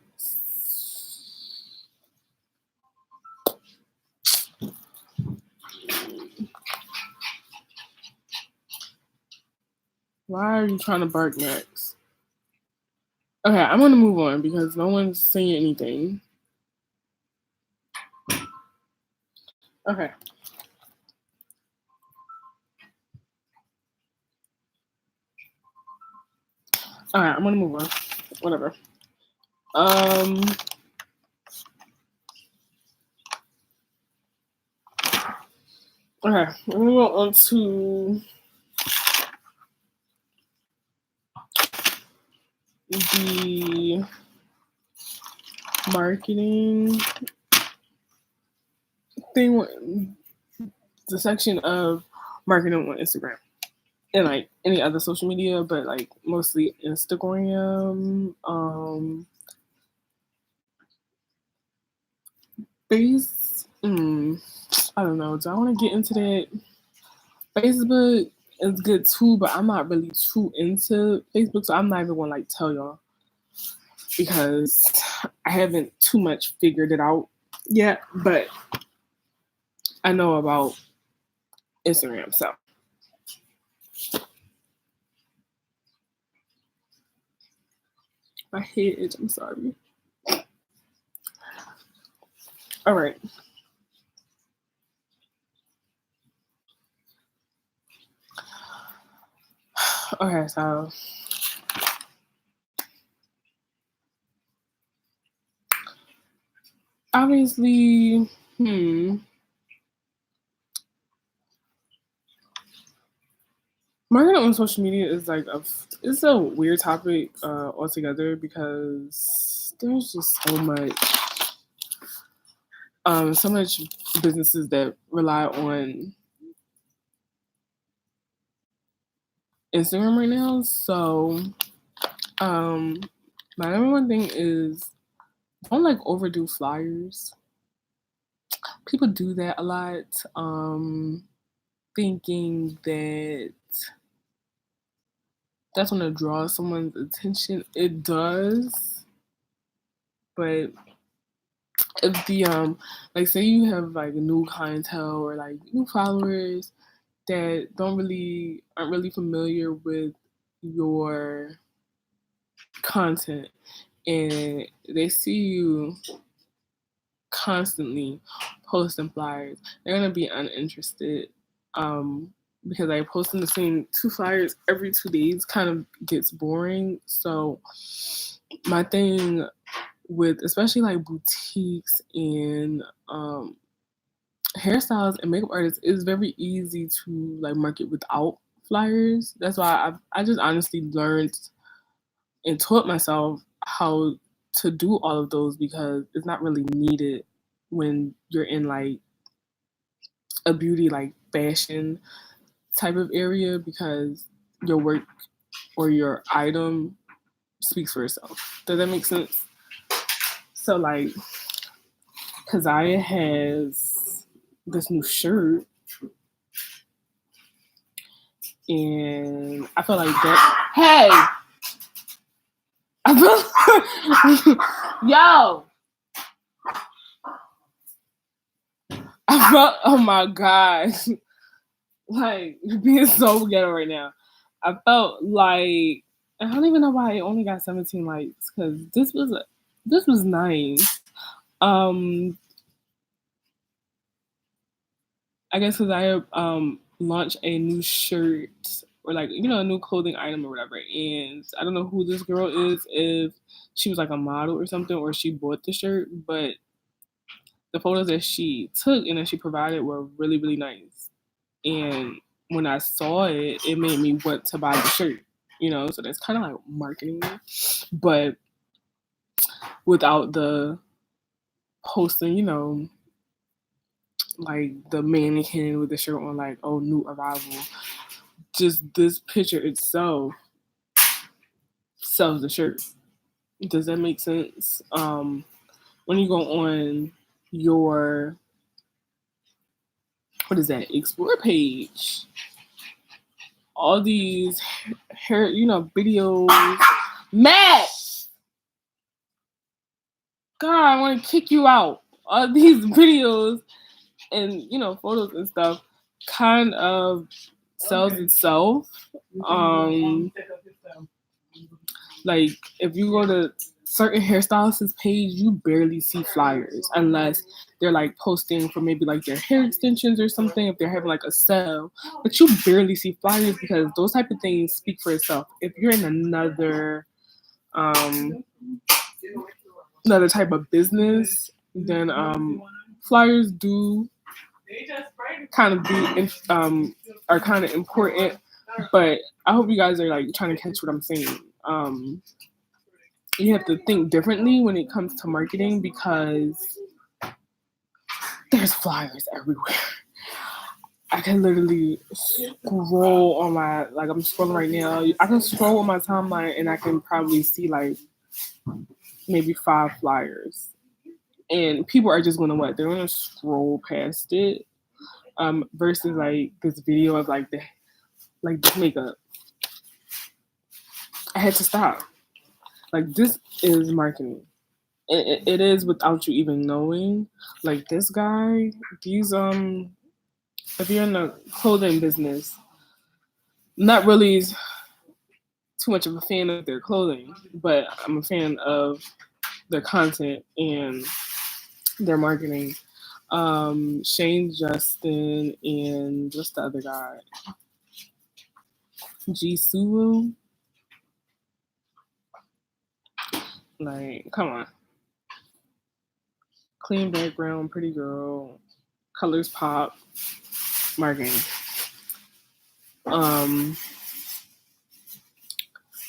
S1: Why are you trying to bark next? Okay, I'm gonna move on because no one's saying anything. Okay. Alright, I'm gonna move on. Whatever. Okay, we're gonna go on to the marketing thing, the section of marketing on Instagram and like any other social media, but like mostly Instagram. I don't know. Do I want to get into that? Facebook is good too, but I'm not really too into Facebook, so I'm not even gonna like tell y'all because I haven't too much figured it out yet. But I know about Instagram, so my head itch. I'm sorry. All right. Okay, so obviously, marketing on social media is like it's a weird topic altogether because there's just so much businesses that rely on Instagram right now. So my number one thing is don't like overdo flyers. People do that a lot, thinking that that's gonna draw someone's attention. It does, but if the like say you have like a new clientele or like new followers that aren't really familiar with your content and they see you constantly posting flyers, they're gonna be uninterested. Because like posting the same 2 flyers every 2 days kind of gets boring. So my thing with especially like boutiques and hairstyles and makeup artists is very easy to like market without flyers. That's why I just honestly learned and taught myself how to do all of those because it's not really needed when you're in like a beauty like fashion type of area, because your work or your item speaks for itself. Does that make sense? So like Kazaya has this new shirt, and I feel like that. Hey, I feel yo. I felt, oh my gosh, like you're being so ghetto right now. I felt like I don't even know why it only got 17 likes, because this was nice. I guess because I launched a new shirt, or like, you know, a new clothing item or whatever, and I don't know who this girl is, if she was like a model or something, or she bought the shirt, but the photos that she took and that she provided were really, really nice. And when I saw it, it made me want to buy the shirt, you know? So that's kind of like marketing, but without the posting, you know, like the mannequin with the shirt on, like, oh, new arrival. Just this picture itself sells the shirt. Does that make sense? When you go on your, what is that, explore page, all these hair, you know, videos. Matt, God, I want to kick you out. All these videos and, you know, photos and stuff kind of sells itself. Like if you go to certain hairstylists' page, you barely see flyers unless they're like posting for maybe like their hair extensions or something, if they're having like a sale. But you barely see flyers because those type of things speak for itself. If you're in another type of business, then flyers do kind of be are kind of important. But I hope you guys are like trying to catch what I'm saying. You have to think differently when it comes to marketing, because there's flyers everywhere. I can literally scroll on my, like I'm scrolling right now. I can scroll on my timeline and I can probably see like maybe 5 flyers. And people are just gonna what? They're gonna scroll past it. Versus like this video of like this makeup. I had to stop. Like this is marketing. It is without you even knowing. Like this guy, these if you're in the clothing business, not really too much of a fan of their clothing, but I'm a fan of their content and their marketing. Shane Justin and what's the other guy? Jisoo. Like, come on. Clean background, pretty girl, colors pop, marketing. I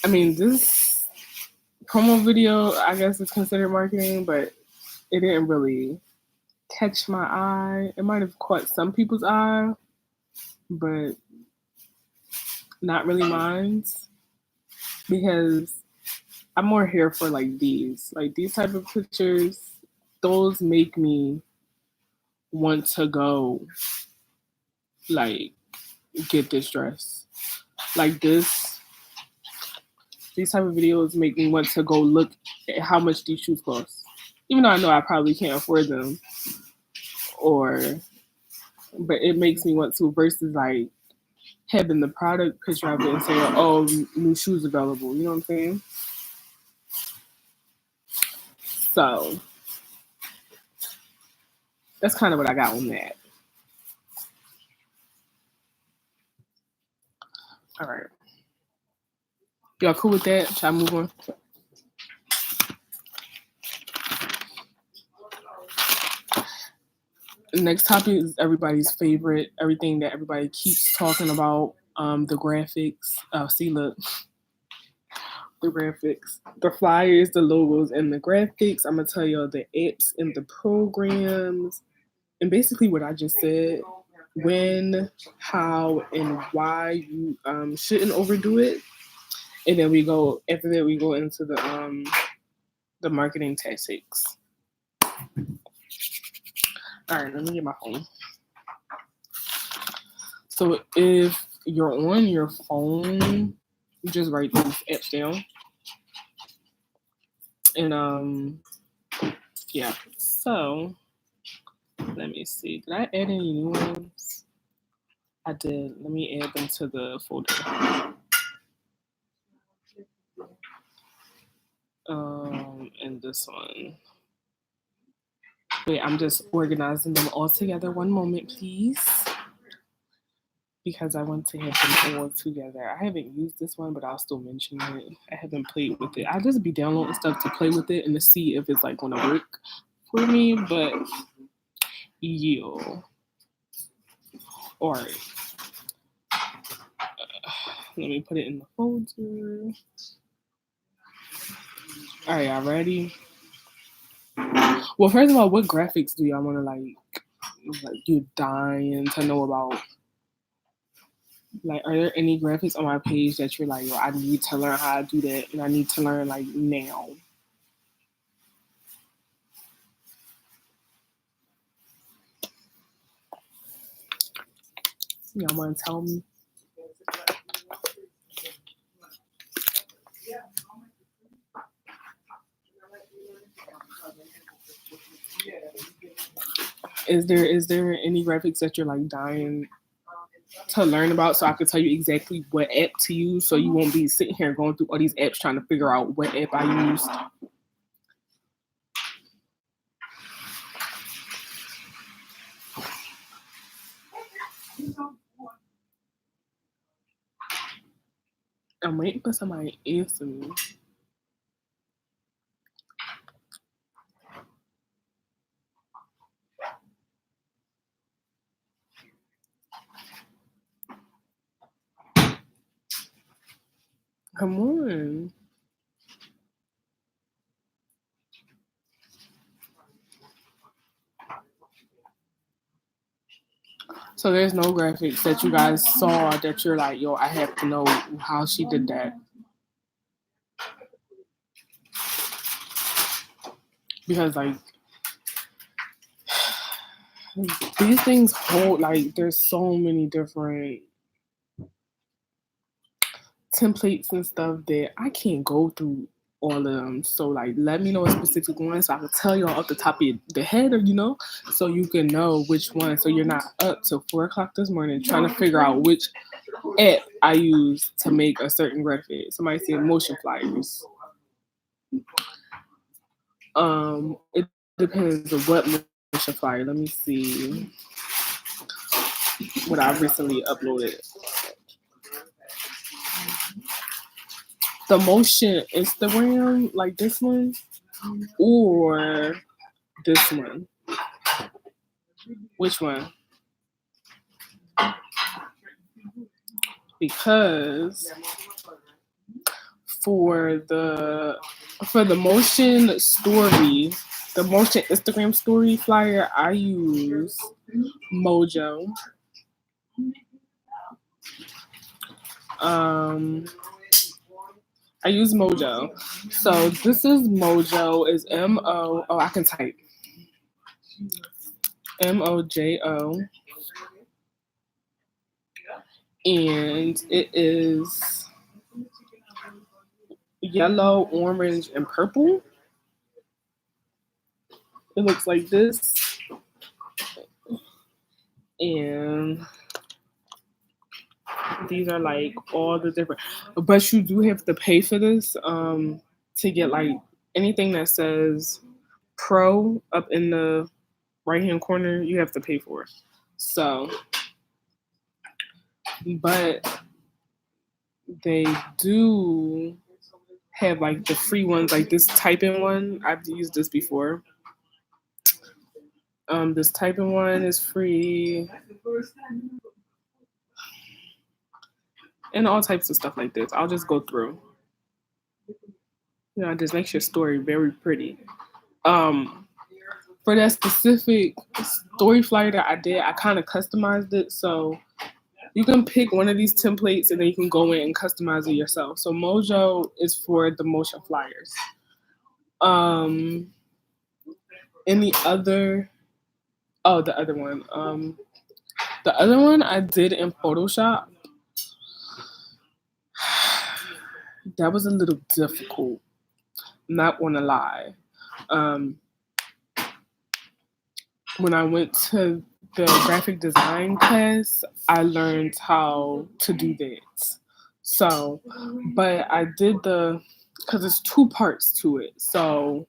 S1: mean, this promo video, I guess, is considered marketing, but it didn't really catch my eye. It might have caught some people's eye, but not really mine, because I'm more here for like these type of pictures. Those make me want to go like get this dress. Like these type of videos make me want to go look at how much these shoes cost. Even though I know I probably can't afford them, but it makes me want to, versus like having the product picture of it and saying, oh, new shoes available. You know what I'm saying? So that's kind of what I got on that. All right. Y'all cool with that? Should I move on? The next topic is everybody's favorite, everything that everybody keeps talking about, the graphics. See, look. the graphics, the flyers, the logos, and the graphics. I'm gonna tell y'all the apps and the programs, and basically what I just said. When, how, and why you shouldn't overdo it, and then we go after that. We go into the marketing tactics. All right, let me get my phone. So if you're on your phone, you just write these apps down. And yeah. So let me see. Did I add any new ones? I did. Let me add them to the folder. And this one. Wait, I'm just organizing them all together. One moment, please. Because I want to have them all together. I haven't used this one, but I'll still mention it. I haven't played with it. I'll just be downloading stuff to play with it and to see if it's like gonna work for me. But yeah. All right. Let me put it in the folder. All right, y'all ready? Well, first of all, what graphics do y'all want to like you're dying to know about? Like, are there any graphics on my page that you're like, yo, I need to learn how to do that, and I need to learn like now? Y'all want to tell me? Is there any graphics that you're like dying to learn about, so I could tell you exactly what app to use, so you won't be sitting here going through all these apps trying to figure out what app I used? I'm waiting for somebody to answer me. Come on. So there's no graphics that you guys saw that you're like, yo, I have to know how she did that. Because like these things hold like there's so many different templates and stuff that I can't go through all of them. So like let me know a specific one so I can tell y'all off the top of the head, or so you can know which one, so you're not up till 4:00 this morning trying to figure out which app I use to make a certain graphic. Somebody said motion flyers. It depends on what motion flyer. Let me see what I recently uploaded. The motion Instagram, like this one, or this one? Which one? Because for the motion story, the motion Instagram story flyer, I use Mojo. I use Mojo. So this is Mojo. Is M-O. Oh, I can type. Mojo. And it is yellow, orange, and purple. It looks like this. And these are like all the different, but you do have to pay for this to get like anything that says pro up in the right hand corner, you have to pay for it. So, but they do have like the free ones, like this typing one. I've used this before. This typing one is free, and all types of stuff like this. I'll just go through. It just makes your story very pretty. Um, for that specific story flyer that I did, I kind of customized it. So you can pick one of these templates and then you can go in and customize it yourself. So Mojo is for the motion flyers. Um, any other? Oh, the other one. The other one I did in Photoshop. That was a little difficult. Not gonna lie. Um, when I went to the graphic design class, I learned how to do that. So, but I did because there's two parts to it. So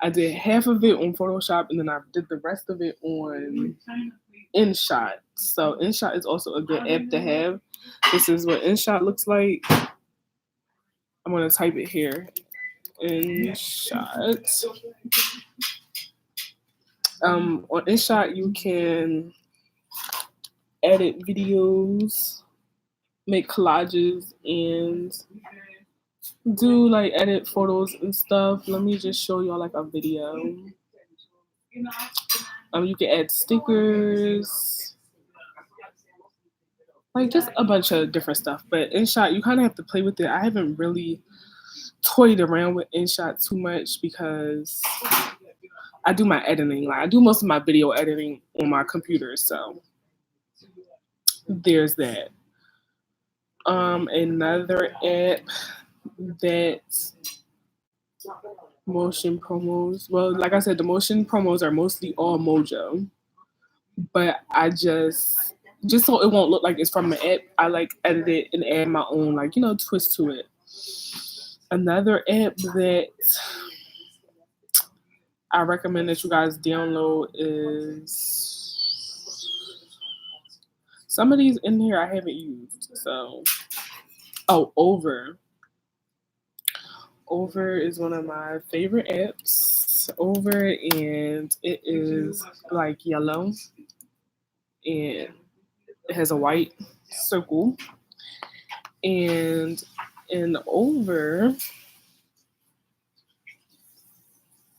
S1: I did half of it on Photoshop and then I did the rest of it on InShot. So InShot is also a good app to have. This is what InShot looks like. I'm gonna type it here. InShot. On InShot, you can edit videos, make collages, and do like edit photos and stuff. Let me just show y'all like a video. You can add stickers, like just a bunch of different stuff. But InShot, you kind of have to play with it. I haven't really toyed around with InShot too much because I do my editing. Like I do most of my video editing on my computer, so there's that. Another app that motion promos. Well, like I said, the motion promos are mostly all Mojo, but I just so it won't look like it's from the app, I like edit it and add my own like twist to it. Another app that I recommend that you guys download is some of these in here I haven't used. So, Over. Over is one of my favorite apps. Over, and it is like yellow and it has a white circle. And in Over,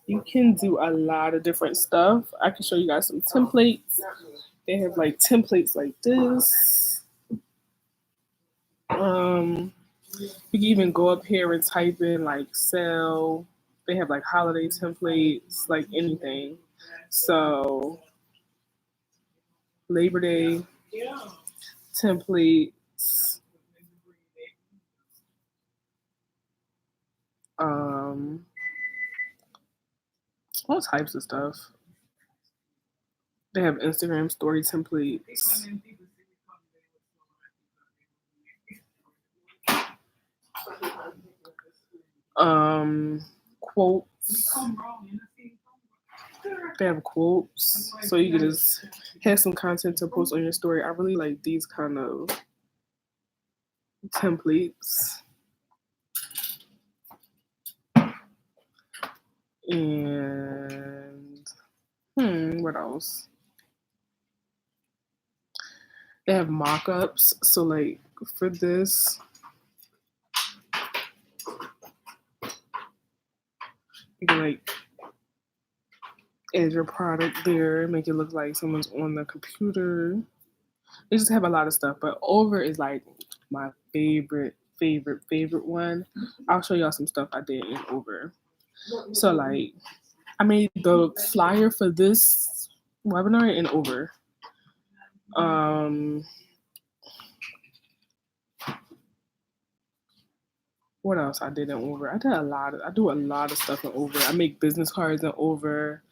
S1: you can do a lot of different stuff. I can show you guys some templates. They have like templates like this. You can even go up here and type in like sell. They have like holiday templates, like anything. So Labor Day templates. All types of stuff. They have Instagram story templates. Quotes. They have quotes, so you can just have some content to post on your story. I really like these kind of templates. And what else? They have mock-ups. So like for this, you can like add your product there, make it look like someone's on the computer. They just have a lot of stuff, but Over is like my favorite one. I'll show y'all some stuff I did in Over. So like I made the flyer for this webinar in Over. What else I did in Over? I do a lot of stuff in Over. I make business cards in Over.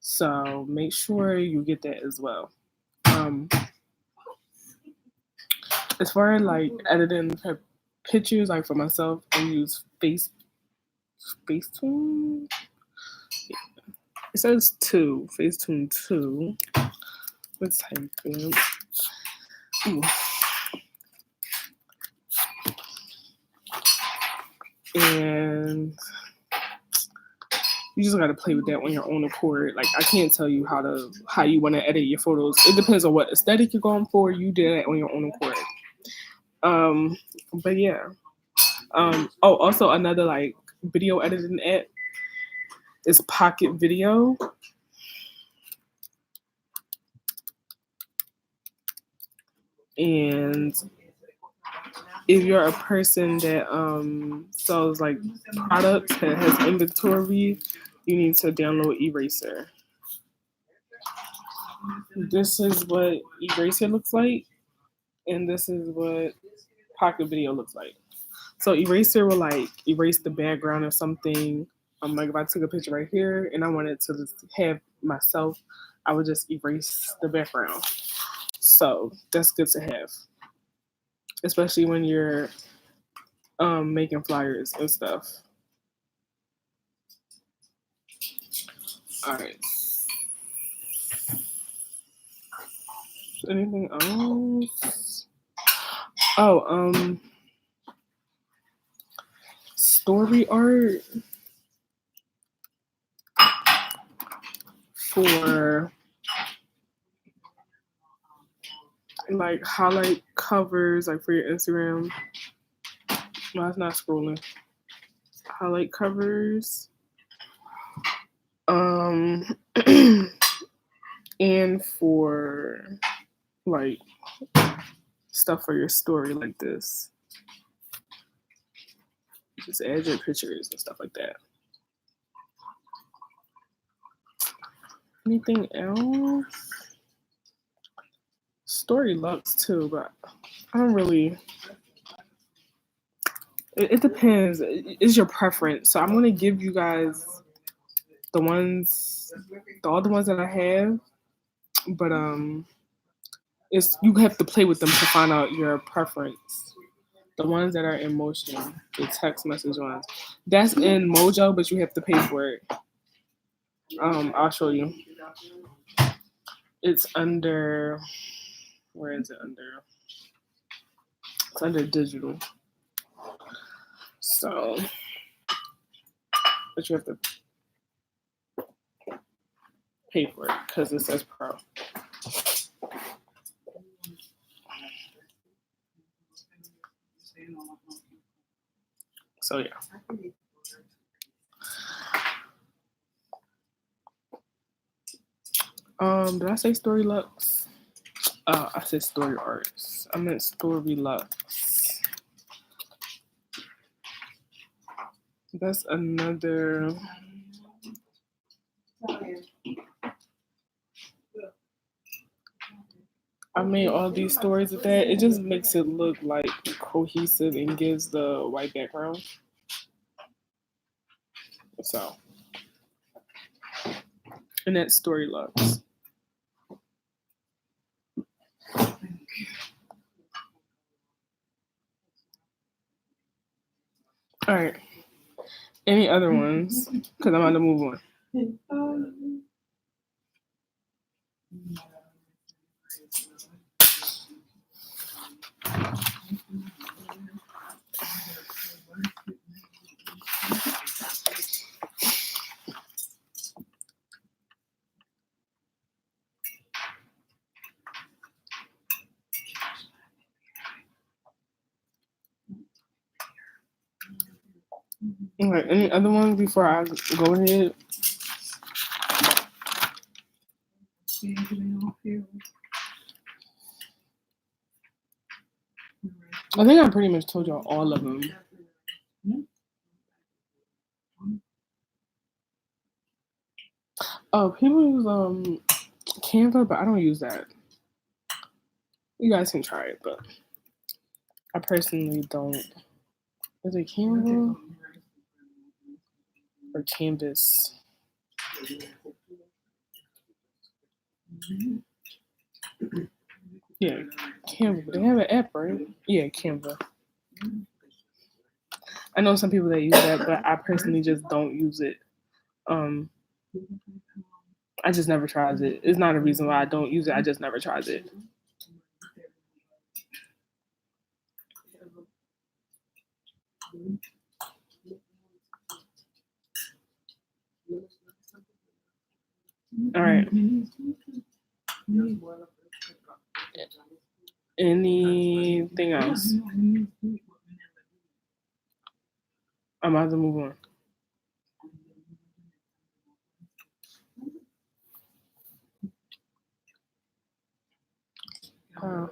S1: So make sure you get that as well. As far as like editing pictures, like for myself, I use Facetune. It says 2, Facetune 2. Let's type it. Ooh. And you just gotta play with that on your own accord. Like I can't tell you how you want to edit your photos. It depends on what aesthetic you're going for. You do that on your own accord. But yeah. Also another like video editing app is Pocket Video. And if you're a person that sells like products that has inventory, you need to download Eraser. This is what Eraser looks like, and this is what Pocket Video looks like. So Eraser will like erase the background or something. Like if I took a picture right here and I wanted to just have myself, I would just erase the background. So that's good to have, especially when you're making flyers and stuff. All right. Anything else? Oh, story art for like highlight covers, like for your Instagram. No, it's not scrolling. Highlight covers. And for like stuff for your story like this. Just add your pictures and stuff like that. Anything else? Story Lux too, but I don't really. It depends. It's your preference. So I'm gonna give you guys the ones, all the ones that I have, but it's you have to play with them to find out your preference. The ones that are in Motion, the text message ones, that's in Mojo, but you have to pay for it. I'll show you. It's under. Where is it under? It's under digital. So, but you have to pay for it because it says pro. So yeah. Did I say Story Lux? I said Story Arts. I meant Story Lux. That's another. I made all these stories with that. It just makes it look like cohesive and gives the white background. So, and that's Story Lux. All right. Any other ones? Because I'm about to move on. All right. Any other ones before I go ahead? I think I pretty much told y'all all of them. Oh, people use Canva, but I don't use that. You guys can try it, but I personally don't. Is it Canva or Canvas? Yeah, Canva. They have an app, right? Yeah, Canva. I know some people that use that, but I personally just don't use it. I just never tried it. It's not a reason why I don't use it. I just never tried it. All right. Anything else? I'm about to move on. Oh.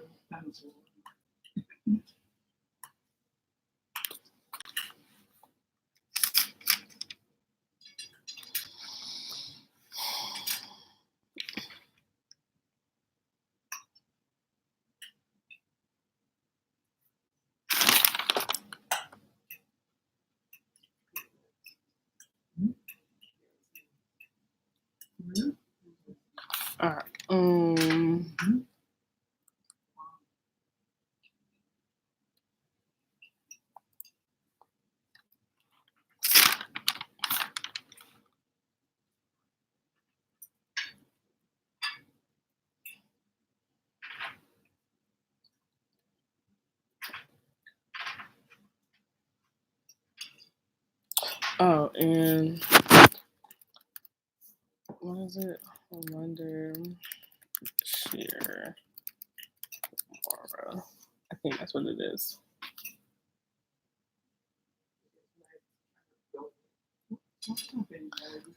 S1: All right. Oh, and what is it? I wonder. Share. Aura. I think that's what it is.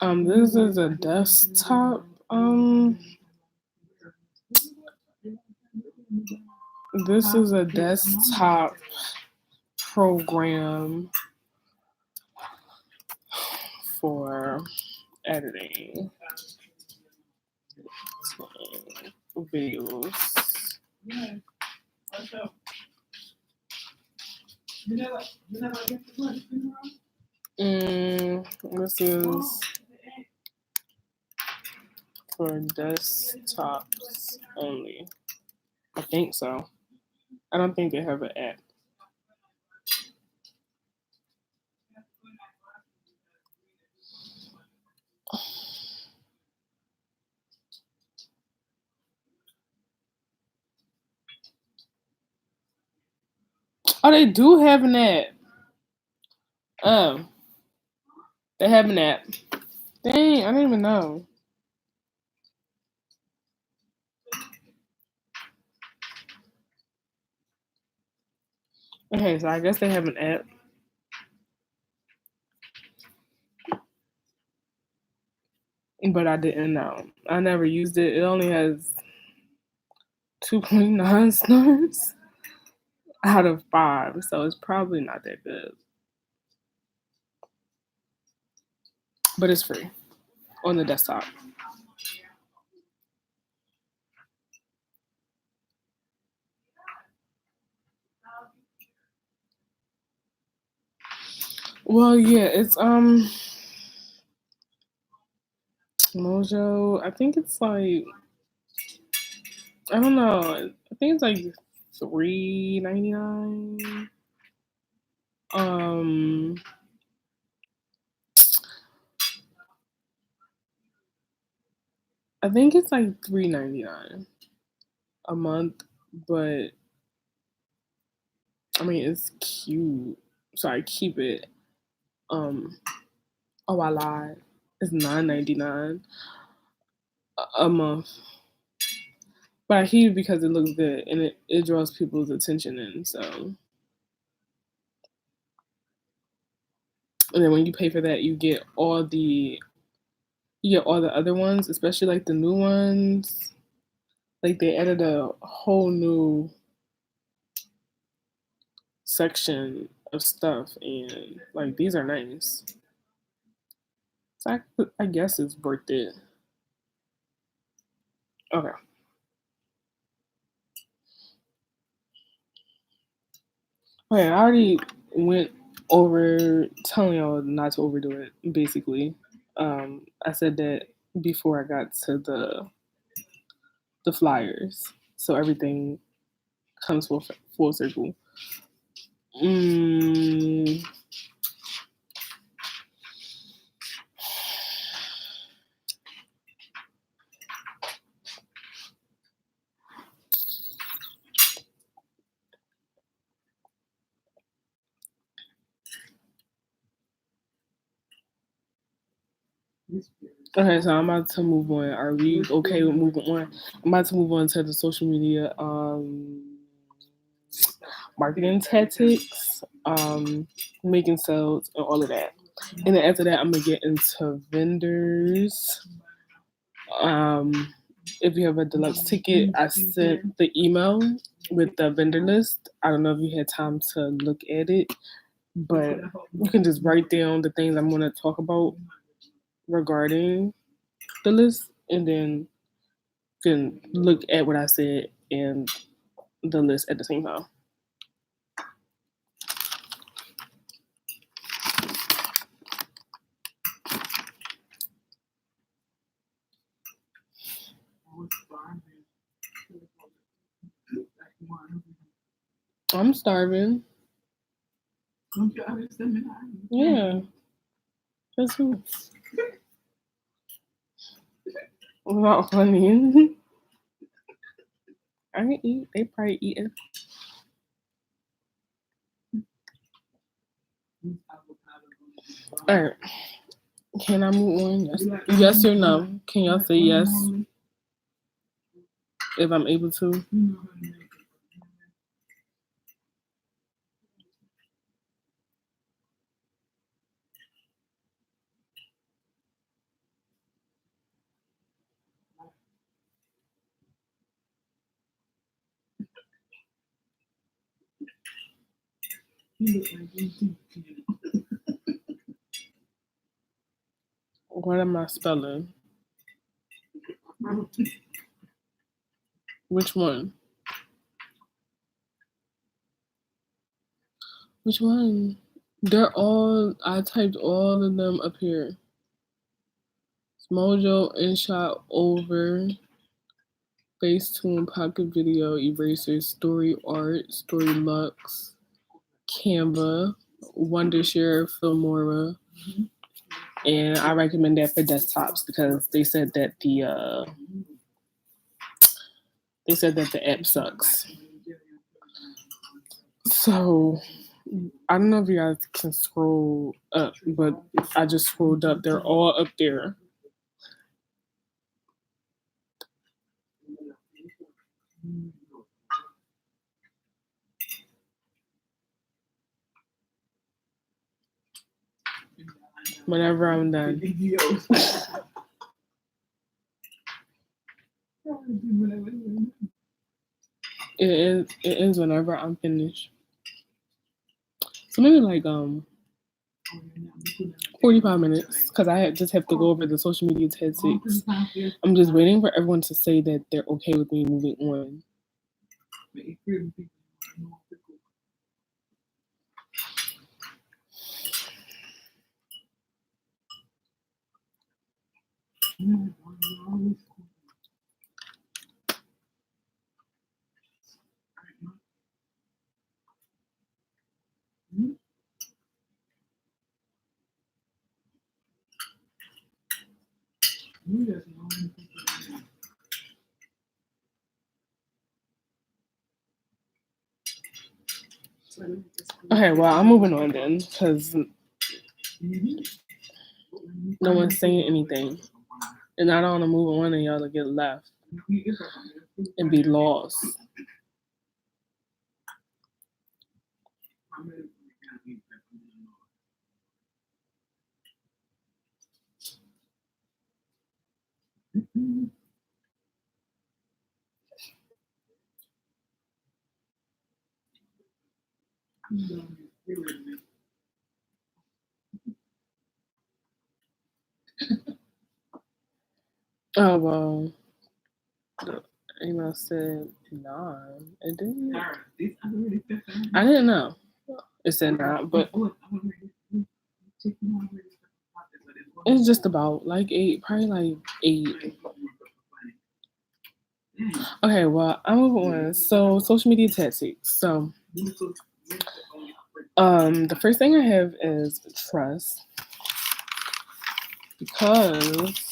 S1: This is a desktop. This is a desktop program for editing videos. This is for desktops only. I think so. I don't think they have an app. Oh, they do have an app. Oh, they have an app. Dang, I didn't even know. Okay, so I guess they have an app. But I didn't know. I never used it. It only has 2.9 stars out of 5, so it's probably not that good. But it's free on the desktop. Well, yeah, it's Mojo. I think it's like, I don't know. I think it's like $3.99. I think it's like $3.99 a month, but I mean it's cute, so I keep it. Oh, I lied. It's $9.99 a month, but I keep it because it looks good and it draws people's attention in. So, and then when you pay for that, you get all the other ones, especially like the new ones. Like they added a whole new section of stuff, and like these are nice. So I guess it's worth it. Okay. Okay, I already went over telling y'all not to overdo it. Basically, I said that before I got to the flyers, so everything comes full circle. Mm, okay, so I'm about to move on. Are we okay with moving on? I'm about to move on to the social media marketing tactics, making sales, and all of that. And then after that, I'm gonna get into vendors, if you have a deluxe ticket, I sent the email with the vendor list. I don't know if you had time to look at it, but you can just write down the things I'm going to talk about regarding the list, and then you can look at what I said and the list at the same time. I'm starving. Yeah. That's who. Not funny. I can eat. They probably eating. All right. Can I move on? Yes or no? Can y'all say yes if I'm able to? What am I spelling? Which one? Which one? They're all, I typed all of them up here. Mojo, InShot, Over, Facetune, Pocket Video, Eraser, Story Art, Story Lux, Canva, Wondershare, Filmora, and I recommend that for desktops because they said that the app sucks. So I don't know if you guys can scroll up, but I just scrolled up. They're all up there. Whenever I'm done. It ends whenever I'm finished. So maybe like 45 minutes because I just have to go over the social media tactics. I'm just waiting for everyone to say that they're okay with me moving on. Okay, well, I'm moving on then because no one's saying anything. And I don't want to move on and y'all to get left and be lost. Oh, well, the email said 9. It didn't. I didn't know. It said 9, but it's just about like 8, probably like 8. Okay, well, I'm moving on. So, social media tactics. So, the first thing I have is trust because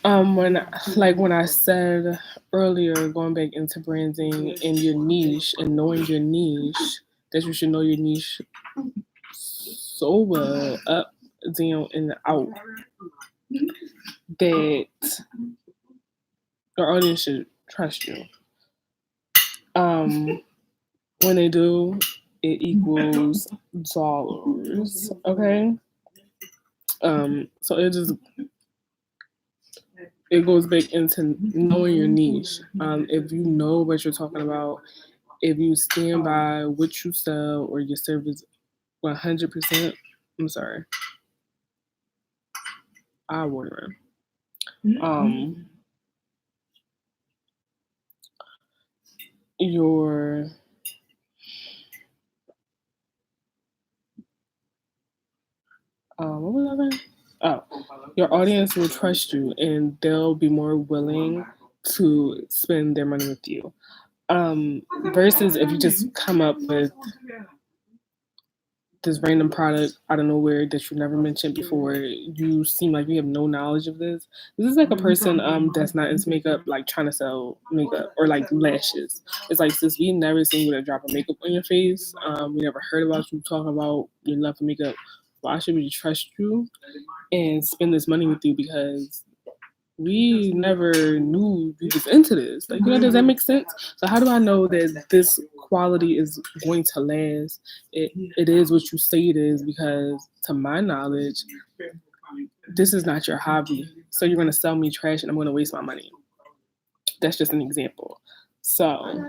S1: when I said earlier, going back into branding and your niche and knowing your niche, that you should know your niche so well, up, down, and out, that Your audience should trust you. When they do, it equals dollars. Okay. So it goes back into knowing your niche. If you know what you're talking about, if you stand by what you sell or your service 100%, I'm sorry, I water. Your what was I saying? Oh, your audience will trust you and they'll be more willing to spend their money with you. Versus if you just come up with this random product out of nowhere that you never mentioned before, you seem like you have no knowledge of this. This is like a person that's not into makeup, like trying to sell makeup or like lashes. It's like, since we never seen you with a drop of makeup on your face, we never heard about you talking about your love for makeup. Why should we trust you and spend this money with you? Because we never knew you was into this. Like, does that make sense? So how do I know that this quality is going to last? It is what you say it is, because to my knowledge, this is not your hobby. So you're gonna sell me trash and I'm gonna waste my money. That's just an example. So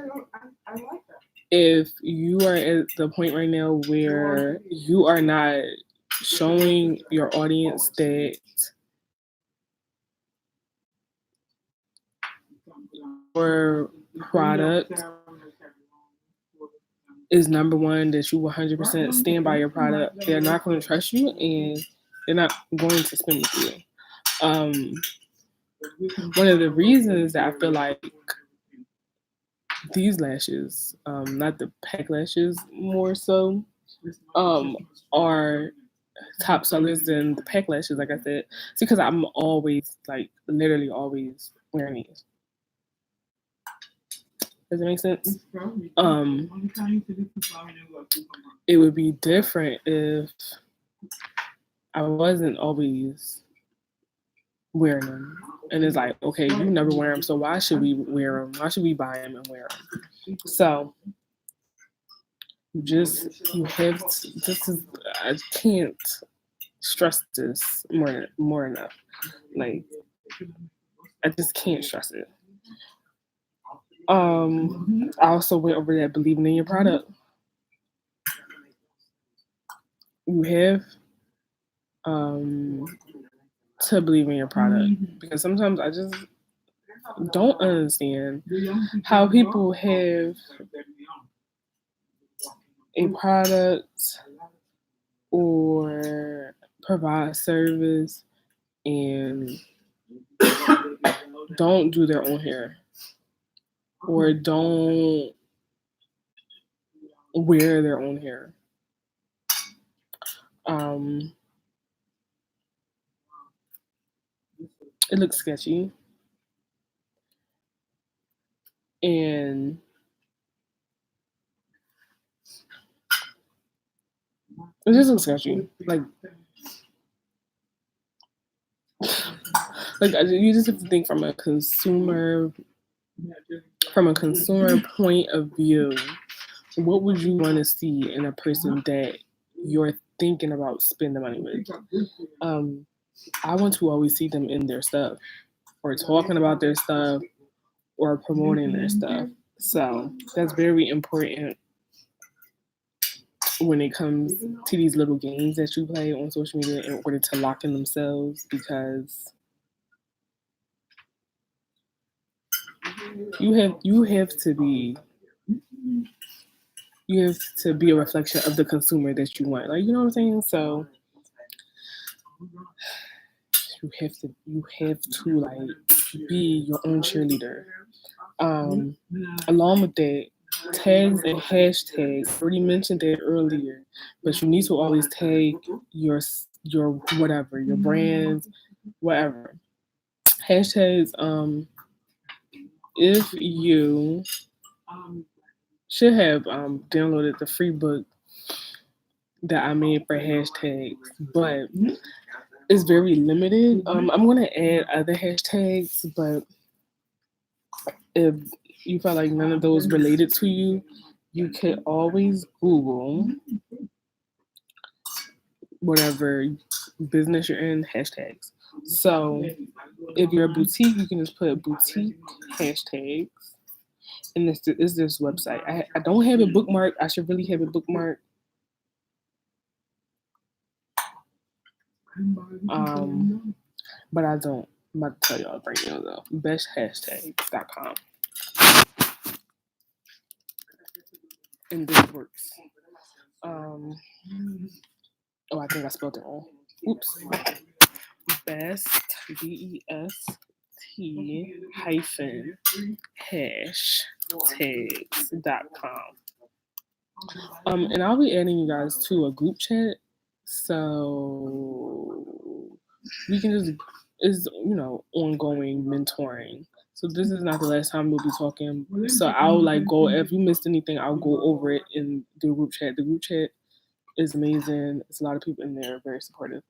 S1: if you are at the point right now where you are not showing your audience that your product is number one, that you 100% stand by your product, they're not going to trust you and they're not going to spend with you. One of the reasons that I feel like these lashes, not the pack lashes more so, are top sellers than the pack lashes, like I said, it's because I'm always, like, literally always wearing these. Does it make sense? It would be different if I wasn't always wearing them. And it's like, okay, you never wear them, so why should we wear them? Why should we buy them and wear them? So you have to, I can't stress this more enough. Like, I just can't stress it. I also went over that believing in your product. You have to believe in your product, because sometimes I just don't understand how people have a product or provide service and don't do their own hair or don't wear their own hair. It looks sketchy. And it just looks sketchy. Like you just have to think from a consumer point of view. What would you want to see in a person that you're thinking about spending money with? I want to always see them in their stuff, or talking about their stuff, or promoting their stuff. So that's very important when it comes to these little games that you play on social media in order to lock in themselves, because you have to be a reflection of the consumer that you want. Like, you know what I'm saying? So you have to like be your own cheerleader. Along with that, tags and hashtags. I already mentioned that earlier, but you need to always tag your whatever, your brands, whatever. Hashtags. If you should have downloaded the free book that I made for hashtags, but it's very limited. I'm gonna add other hashtags, but If you feel like none of those related to you, you could always Google whatever business you're in, hashtags. So if you're a boutique, you can just put boutique hashtags. And this is this website. I don't have it bookmarked. I should really have it bookmarked. But I don't. I'm about to tell y'all right now though. Besthashtags.com. And this works. I think I spelled it wrong. Oops. Best BEST hyphen hashtags.com. And I'll be adding you guys to a group chat, so we can just is ongoing mentoring. So this is not the last time we'll be talking. So I'll go if you missed anything, I'll go over it in the group chat. The group chat is amazing. It's a lot of people in there, very supportive.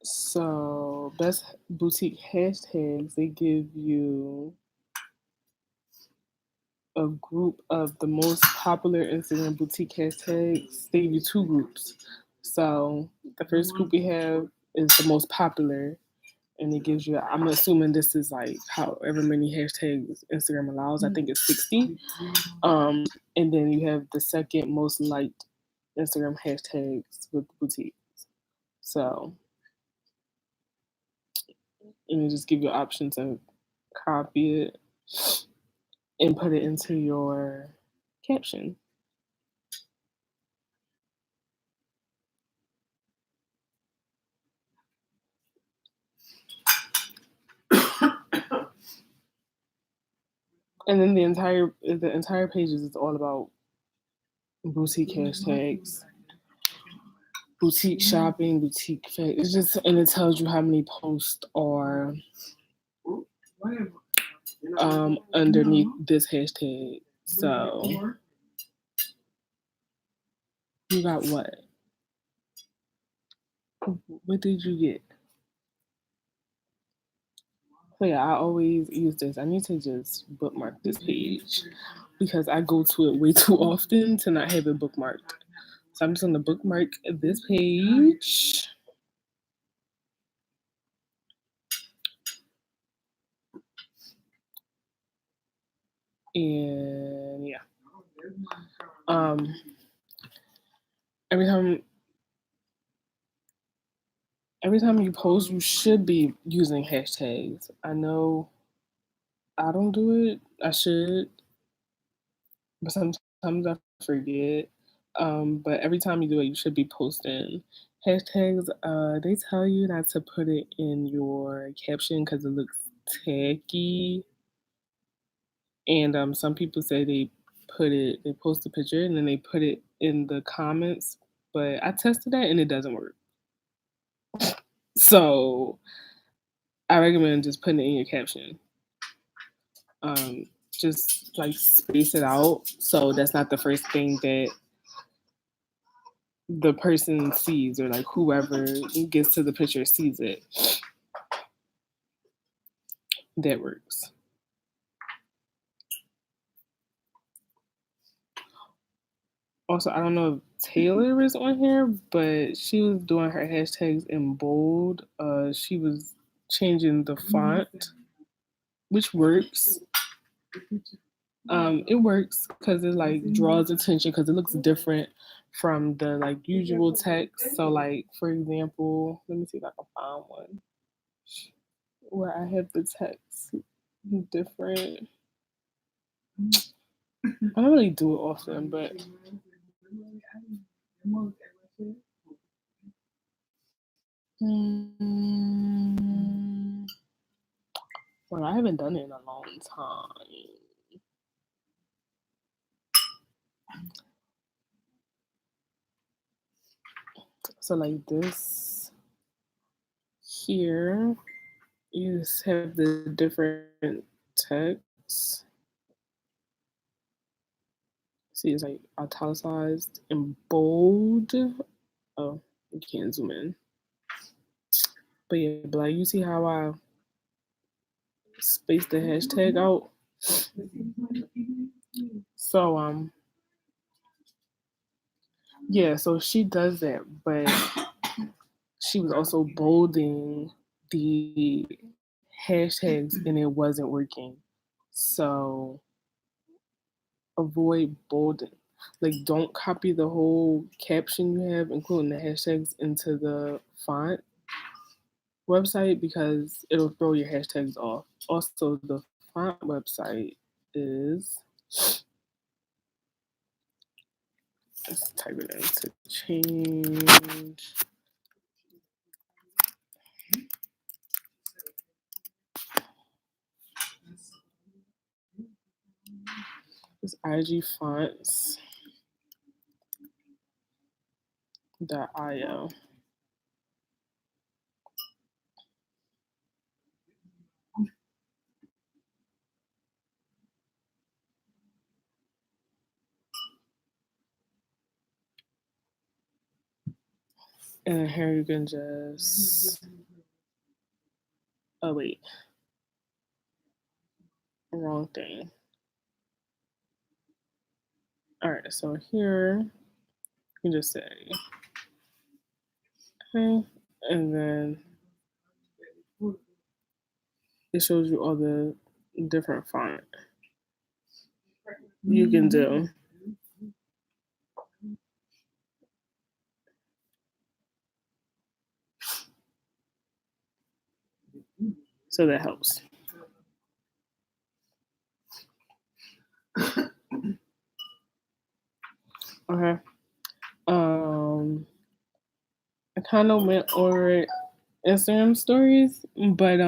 S1: So best boutique hashtags, they give you a group of the most popular Instagram boutique hashtags. They give you two groups. So the first group we have is the most popular, and it gives you, I'm assuming this is however many hashtags Instagram allows. I think it's 60. And then you have the second most liked Instagram hashtags with boutiques. So let me just give you options to copy it and put it into your caption. And then the entire page is all about boutique hashtags, boutique shopping, boutique fit. It's just, and it tells you how many posts are underneath this hashtag. So you got what? What did you get? So yeah, I always use this. I need to just bookmark this page because I go to it way too often to not have it bookmarked. So I'm just going to bookmark this page. And yeah. Every time you post, you should be using hashtags. I know I don't do it. I should, but sometimes I forget. But every time you do it, you should be posting hashtags. They tell you not to put it in your caption because it looks tacky. And some people say they post a picture and then they put it in the comments. But I tested that and it doesn't work. So I recommend just putting it in your caption. Just space it out so that's not the first thing that the person sees, or whoever gets to the picture sees it. That works. Also, I don't know if Taylor is on here, but she was doing her hashtags in bold. She was changing the font, which works. It works because it draws attention because it looks different from the usual text. So for example, let me see if I can find one where I have the text different. I don't really do it often, but well, I haven't done it in a long time. So this here, you just have the different text. See, it's italicized and bold. Oh, you can't zoom in. But yeah, but like you see how I spaced the hashtag out. So yeah, so she does that, but she was also bolding the hashtags and it wasn't working. So avoid bolding. Like don't copy the whole caption you have, including the hashtags, into the font website because it'll throw your hashtags off. Also, the font website is, let's type it in to change. It's igfonts.io. And here you can just, oh wait, wrong thing. All right, so here you can just say, okay, and then it shows you all the different font you can do. So that helps. Okay. I kind of went over Instagram stories, but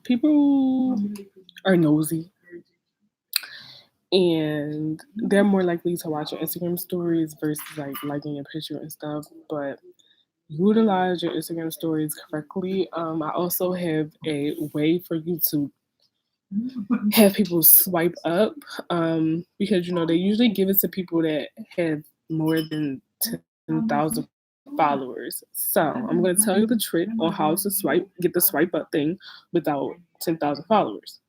S1: people are nosy and they're more likely to watch your Instagram stories versus like liking your picture and stuff. But utilize your Instagram stories correctly. I also have a way for you to have people swipe up because you know they usually give it to people that have more than 10,000 followers. So I'm going to tell you the trick on how to get the swipe up thing without 10,000 followers.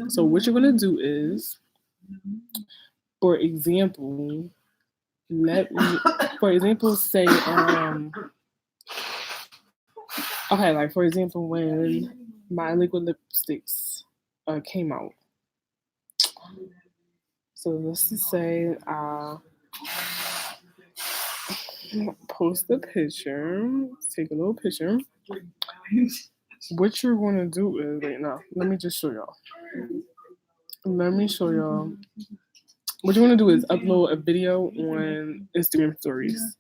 S1: So what you're going to do is, for example, say, okay, like for example, when my liquid lipsticks came out. So let's just say post a picture, take a little picture. What you're going to do is, right now, let me just show y'all. Let me show y'all. What you're going to do is upload a video on Instagram stories.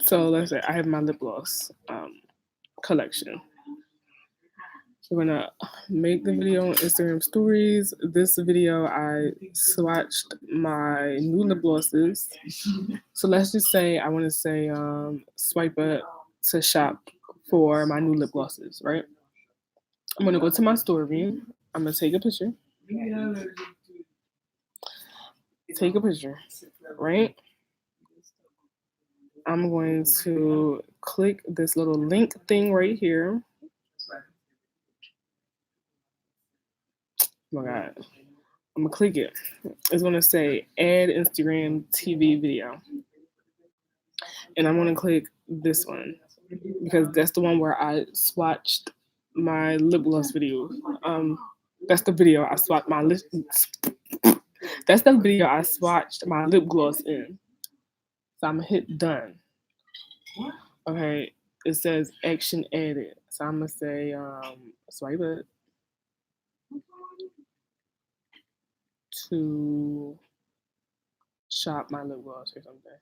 S1: So let's say I have my lip gloss collection. We're gonna make the video on Instagram stories. This video, I swatched my new lip glosses. So let's just say I want to say swipe up to shop for my new lip glosses, right? I'm gonna go to my story. I'm gonna take a picture. Take a picture, right? I'm going to click this little link thing right here. Oh my God. I'm gonna click it. It's gonna say add Instagram TV video. And I'm gonna click this one because that's the one where I swatched my lip gloss video. That's the video I swatched my lip. That's the video I swatched my lip gloss in. So I'm gonna hit done. Okay, it says action added. So I'm gonna say swipe it to shop my lip gloss or something.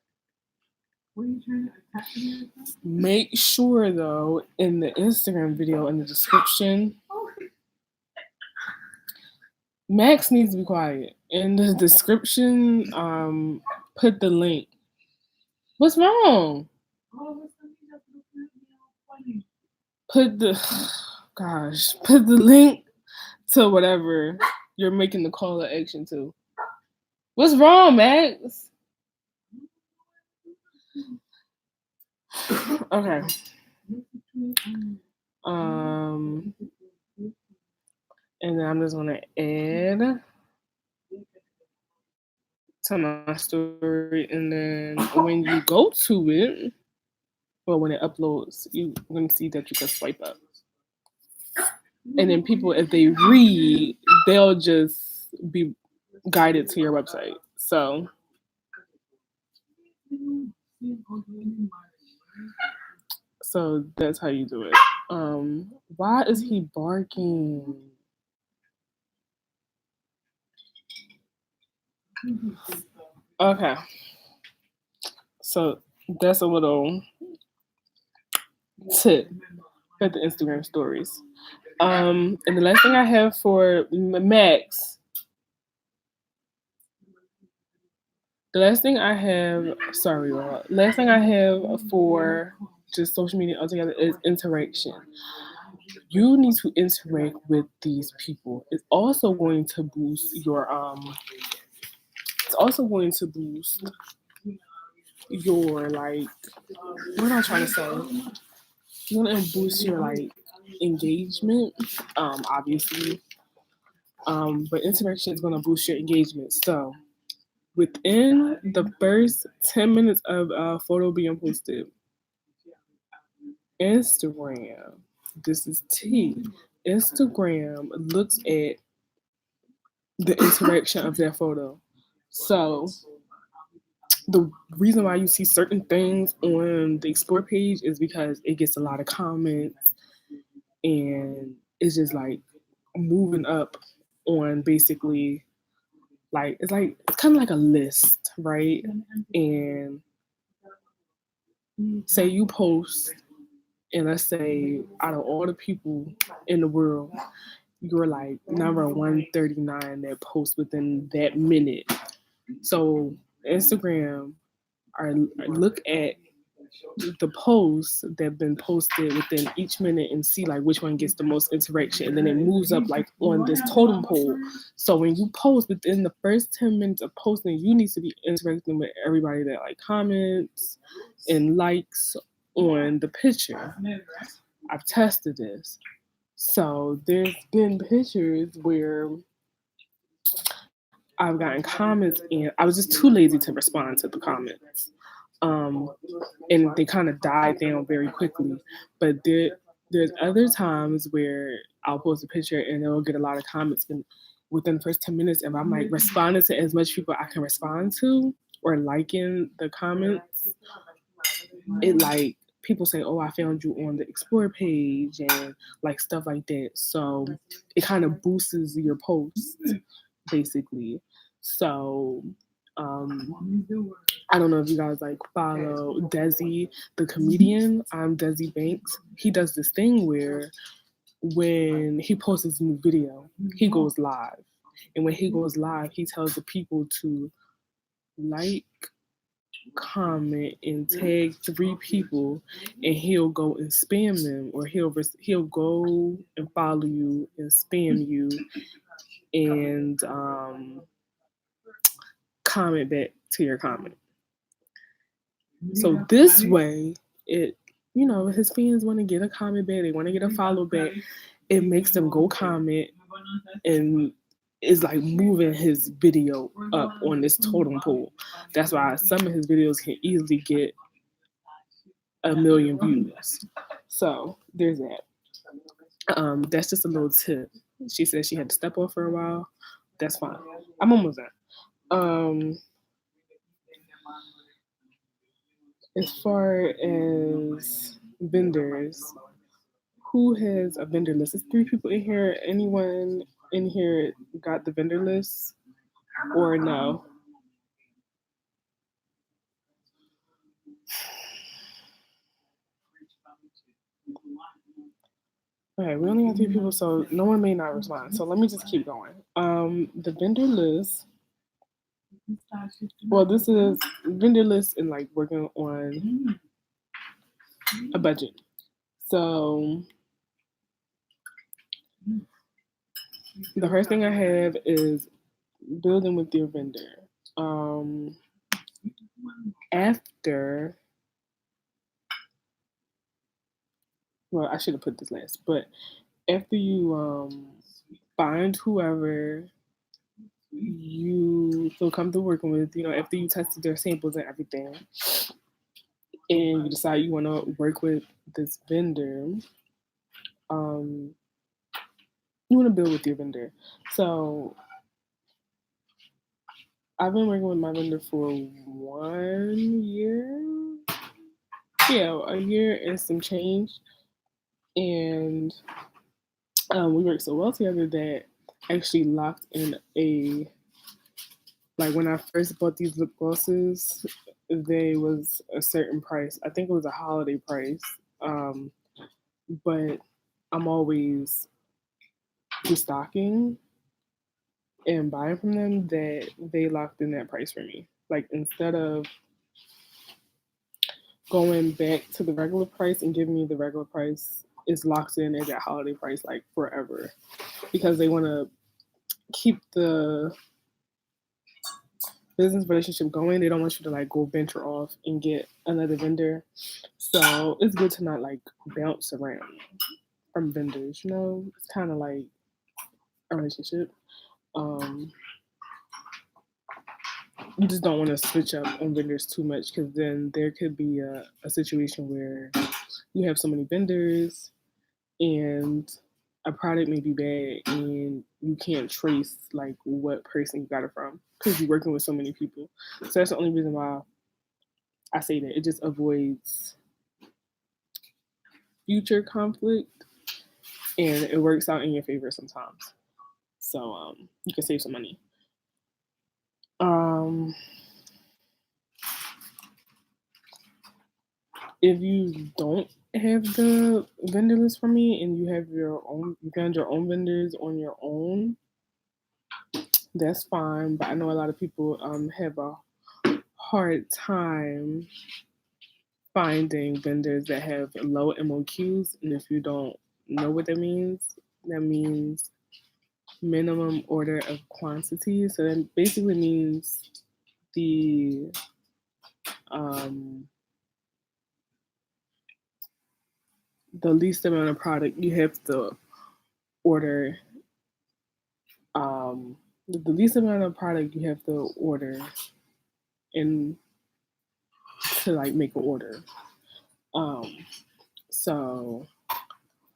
S1: Make sure though in the Instagram video in the description, Max needs to be quiet. In the description, put the link. What's wrong? Put the put the link to whatever you're making the call to action to. What's wrong, Max? Okay. And then I'm just gonna add to my story, and then when you go to it, well, when it uploads, you're gonna see that you can swipe up. And then people, if they read, they'll just be guided to your website. So that's how you do it. Why is he barking? Okay. So that's a little tip at the Instagram stories. And the last thing I have for Max, last thing I have for just social media altogether is interaction. You need to interact with these people. It's also going to boost your like, what am I trying to say? You want to boost your like engagement, obviously. But interaction is going to boost your engagement. So within the first 10 minutes of a photo being posted, Instagram, this is T. Instagram looks at the interaction of that photo. So the reason why you see certain things on the explore page is because it gets a lot of comments, and it's just like moving up on basically like it's kind of like a list, right? And say you post, and let's say out of all the people in the world, you're like number 139 that posts within that minute. So Instagram are look at the posts that have been posted within each minute and see like which one gets the most interaction, and then it moves up like on this totem pole. So when you post within the first 10 minutes of posting, you need to be interacting with everybody that like comments and likes on the picture. I've tested this. So there's been pictures where I've gotten comments and I was just too lazy to respond to the comments. Um, and they kind of died down very quickly. But there's other times where I'll post a picture and it'll get a lot of comments, and within the first 10 minutes, if I'm like responding to as much people I can respond to or liking the comments, it like people say, "Oh, I found you on the explore page," and like stuff like that. So it kind of boosts your post basically. So I don't know if you guys like follow Desi, the comedian. Desi Banks. He does this thing where when he posts his new video, he goes live. And when he goes live, he tells the people to like, comment, and tag 3 people, and he'll go and spam them, or he'll go and follow you and spam you, and comment back to your comment. So this way, his fans want to get a comment back, they want to get a follow back. It makes them go comment, and is like moving his video up on this totem pole. That's why some of his videos can easily get 1 million views. So there's that. That's just a little tip. She said she had to step off for a while. That's fine. I'm almost done. As far as vendors, who has a vendor list? There's 3 people in here. Anyone in here got the vendor list or no? Okay, we only have 3 people, so no one may not respond. So let me just keep going. The vendor list. Well, this is vendor list and like working on a budget. So the first thing I have is building with your vendor. After well, I should have put this last, but after you find whoever you feel comfortable working with, after you tested their samples and everything, and you decide you want to work with this vendor, you want to build with your vendor. So I've been working with my vendor for 1 year. Yeah, a year and some change. And we worked so well together that I actually locked in like when I first bought these lip glosses, they was a certain price. I think it was a holiday price. But I'm always restocking and buying from them that they locked in that price for me. Like instead of going back to the regular price and giving me the regular price, is locked in at that holiday price like forever because they want to keep the business relationship going. They don't want you to like go venture off and get another vendor. So it's good to not like bounce around from vendors. It's kind of like a relationship. You just don't want to switch up on vendors too much because then there could be a situation where you have so many vendors and a product may be bad and you can't trace like what person you got it from because you're working with so many people. So that's the only reason why I say that. It just avoids future conflict and it works out in your favor sometimes. So you can save some money. If you don't have the vendor list for me and you found your own vendors on your own, that's fine. But I know a lot of people have a hard time finding vendors that have low MOQs. And if you don't know what that means minimum order of quantity. So that basically means the least amount of product you have to order. The least amount of product you have to order and to like make an order. So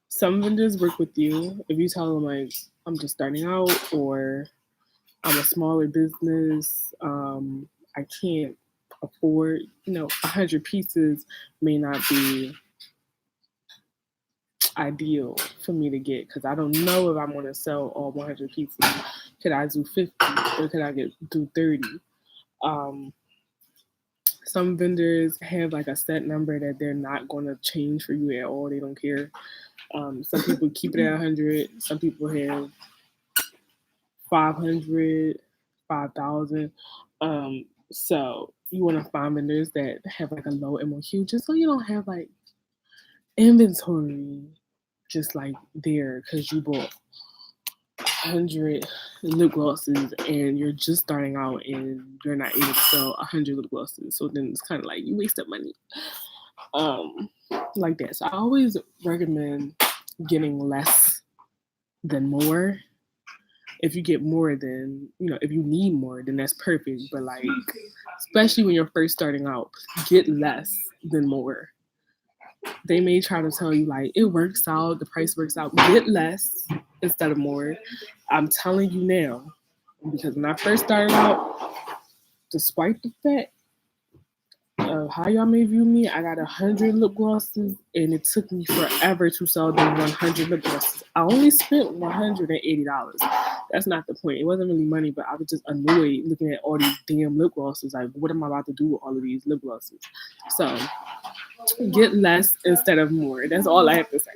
S1: some vendors work with you if you tell them like I'm just starting out or I'm a smaller business. I can't afford 100 pieces may not be ideal for me to get because I don't know if I'm going to sell all 100 pieces. Could I do 50 or could I do 30? Some vendors have like a set number that they're not going to change for you at all. They don't care. Some people keep it at 100. Some people have 500, 5,000. So you want to find vendors that have like a low MOQ just so you don't have like inventory just like there because you bought 100 lip glosses and you're just starting out and you're not able to sell 100 lip glosses. So then it's kind of like you wasted money. Like that. So I always recommend getting less than more. If you get more than, if you need more, then that's perfect. But like, especially when you're first starting out, get less than more. They may try to tell you like it works out, the price works out. Get less instead of more. I'm telling you now, because when I first started out, despite the fact of how y'all may view me, I got 100 lip glosses, and it took me forever to sell them 100 lip glosses. I only spent $180. That's not the point. It wasn't really money, but I was just annoyed looking at all these damn lip glosses. Like, what am I about to do with all of these lip glosses? So, get less instead of more. That's all I have to say.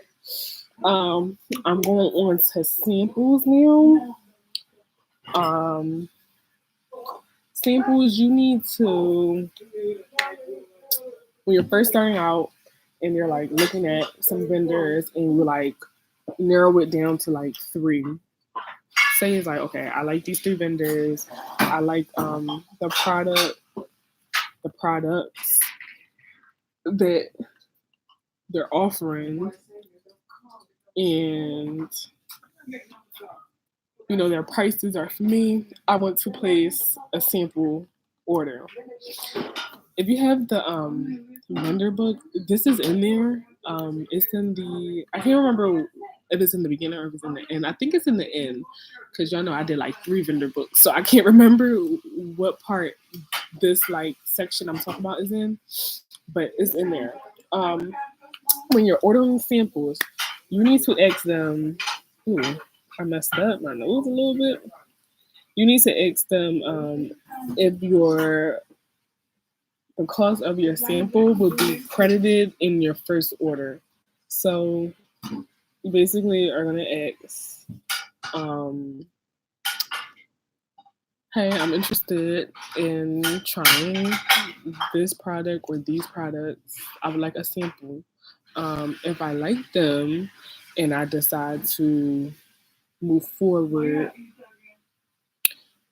S1: I'm going on to samples now. Samples, you need to, when you're first starting out and you're like looking at some vendors and you like narrow it down to like 3. Say it's like, okay, I like these 3 vendors. I like the products that they're offering. and their prices are for me. I want to place a sample order. If you have the vendor book, this is in there. It's in the, I can't remember if it's in the beginning or if it's in the end. I think it's in the end because y'all know I did like 3 vendor books, so I can't remember what part this like section I'm talking about is in, but it's in there. When you're ordering samples, you need to ask them. Ooh, I messed up my nose a little bit. You need to ask them if the cost of your sample will be credited in your first order. So you basically are gonna ask, hey, I'm interested in trying this product or these products. I would like a sample. If I like them and I decide to move forward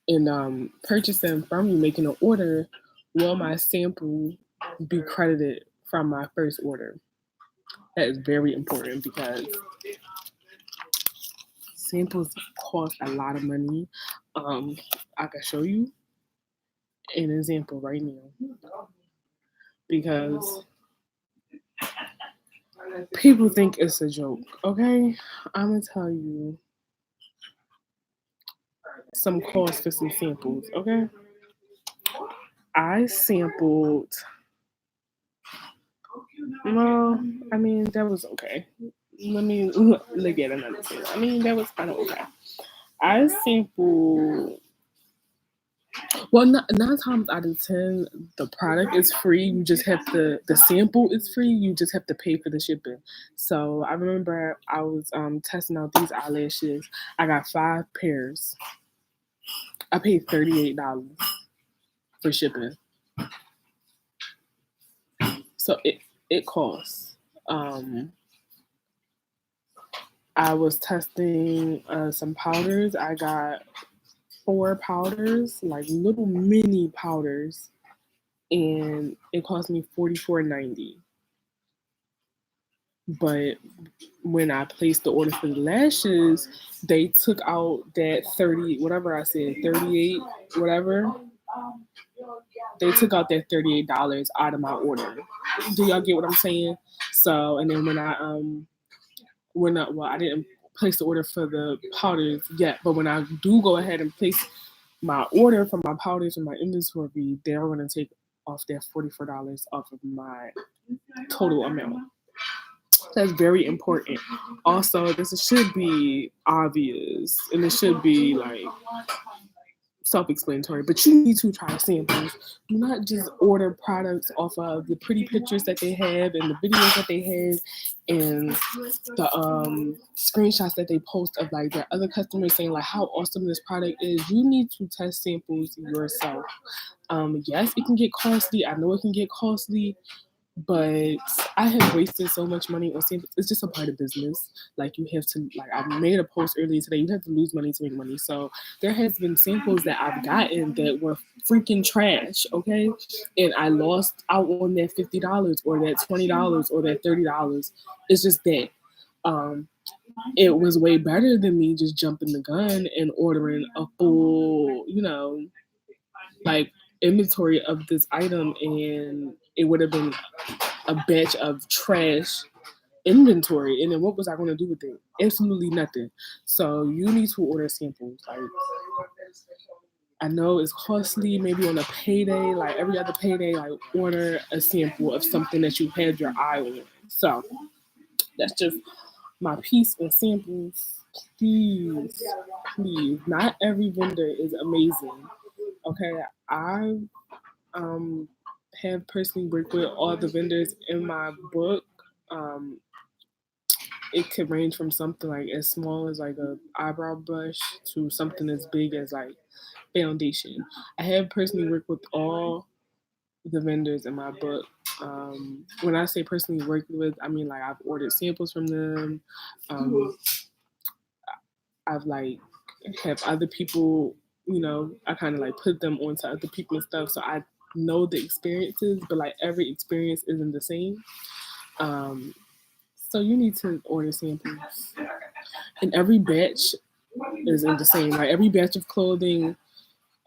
S1: in purchasing from you, making an order, will my sample be credited from my first order? That is very important because samples cost a lot of money. I can show you an example right now because people think it's a joke. Okay, I'm gonna tell you some cost for some samples. Okay, I sampled. No, I mean that was okay. Let me look at another thing. I mean that was kind of okay. I sampled. Well, 9 times out of 10, the product is free. You just have to. The sample is free. You just have to pay for the shipping. So I remember I was testing out these eyelashes. I got 5 pairs. I paid $38 for shipping. So it costs. I was testing some powders. I got 4 powders, like little mini powders, and it cost me $44.90. But when I placed the order for the lashes, they took out that 30, whatever I said, 38, whatever. They took out that $38 out of my order. Do y'all get what I'm saying? So, and then well, I didn't place the order for the powders yet, but when I do go ahead and place my order for my powders and my inventory, they're going to take off that $44 off of my total amount. That's very important. Also, this should be obvious and it should be like self-explanatory, but you need to try samples. Do not just order products off of the pretty pictures that they have and the videos that they have and the screenshots that they post of like their other customers saying like how awesome this product is. You need to test samples yourself. Yes, it can get costly. I know it can get costly, but I have wasted so much money on samples. It's just a part of business. Like you have to, like I made a post earlier today, you have to lose money to make money. So there has been samples that I've gotten that were freaking trash, okay? And I lost out on that $50 or that $20 or that $30. It's just that it was way better than me just jumping the gun and ordering a full, like inventory of this item, and it would have been a batch of trash inventory. And then what was I going to do with it? Absolutely nothing. So you need to order samples. Like I know it's costly, maybe on a payday, like every other payday, like order a sample of something that you had your eye on. So that's just my piece on samples. Please, please. Not every vendor is amazing. Okay, I have personally worked with all the vendors in my book. It could range from something like as small as like a eyebrow brush to something as big as like foundation. I have personally worked with all the vendors in my book. When I say personally worked with, I mean like I've ordered samples from them. I've like have other people, I kind of like put them onto other people and stuff. So I know the experiences, but like every experience isn't the same. So you need to order samples. And every batch isn't the same. Like every batch of clothing,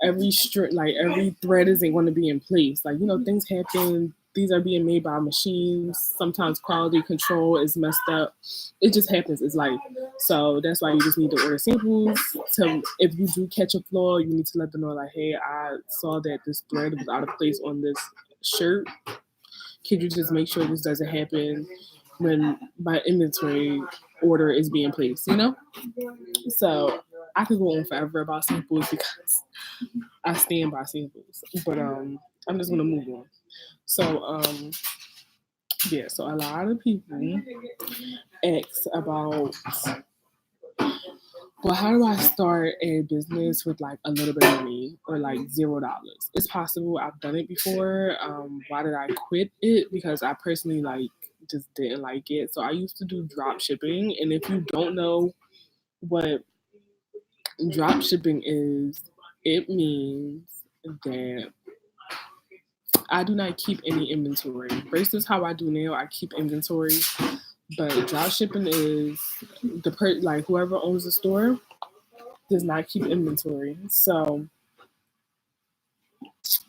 S1: every strip, like every thread isn't going to be in place. Like, you know, things happen. These are being made by machines. Sometimes quality control is messed up. It just happens. It's life. So that's why you just need to order samples. To if you do catch a flaw, you need to let them know, like, hey, I saw that this thread was out of place on this shirt. Could you just make sure this doesn't happen when my inventory order is being placed, you know? So I could go on forever about samples because I stand by samples. But I'm just gonna move on. So yeah, so a lot of people ask about, well, how do I start a business with like a little bit of money or like $0? It's possible. I've done it before. Why did I quit it? Because I personally like just didn't like it. So I used to do drop shipping, and if you don't know what drop shipping is, it means that I do not keep any inventory. Versus how I do now, I keep inventory. But drop shipping is like whoever owns the store does not keep inventory.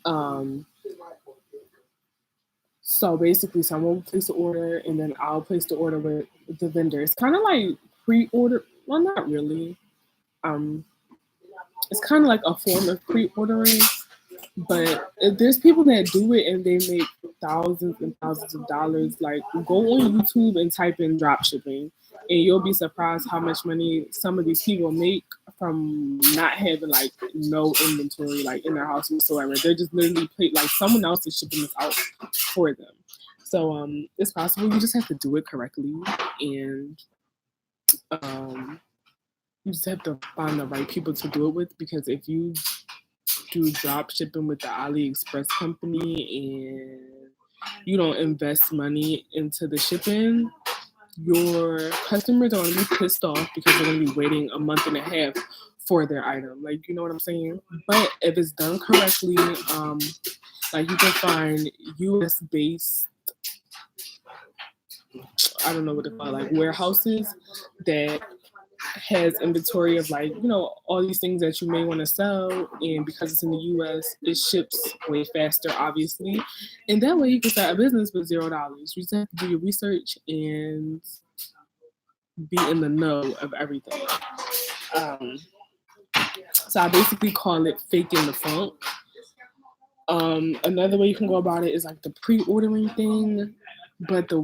S1: Um, so basically, someone will place the order, and then I'll place the order with the vendor. It's kind of like pre-order. Well, not really. Um, it's kind of like a form of pre-ordering, but there's people that do it and they make thousands and thousands of dollars. Like, go on YouTube and type in drop shipping, and you'll be surprised how much money some of these people make from not having like no inventory like in their house whatsoever. They're just literally like someone else is shipping this out for them. So it's possible. You just have to do it correctly, and you just have to find the right people to do it with. Because if you do drop shipping with the AliExpress company and you don't invest money into the shipping, your customers are going to be pissed off because they're going to be waiting a month and a half for their item. Like, you know what I'm saying? But if it's done correctly, like you can find US based, I don't know what to call it, like warehouses that has inventory of like, you know, all these things that you may want to sell, and because it's in the US, it ships way faster, obviously. And that way you can start a business with $0. You just have to do your research and be in the know of everything. So I basically call it faking the funk. Another way you can go about it is like the pre-ordering thing. But the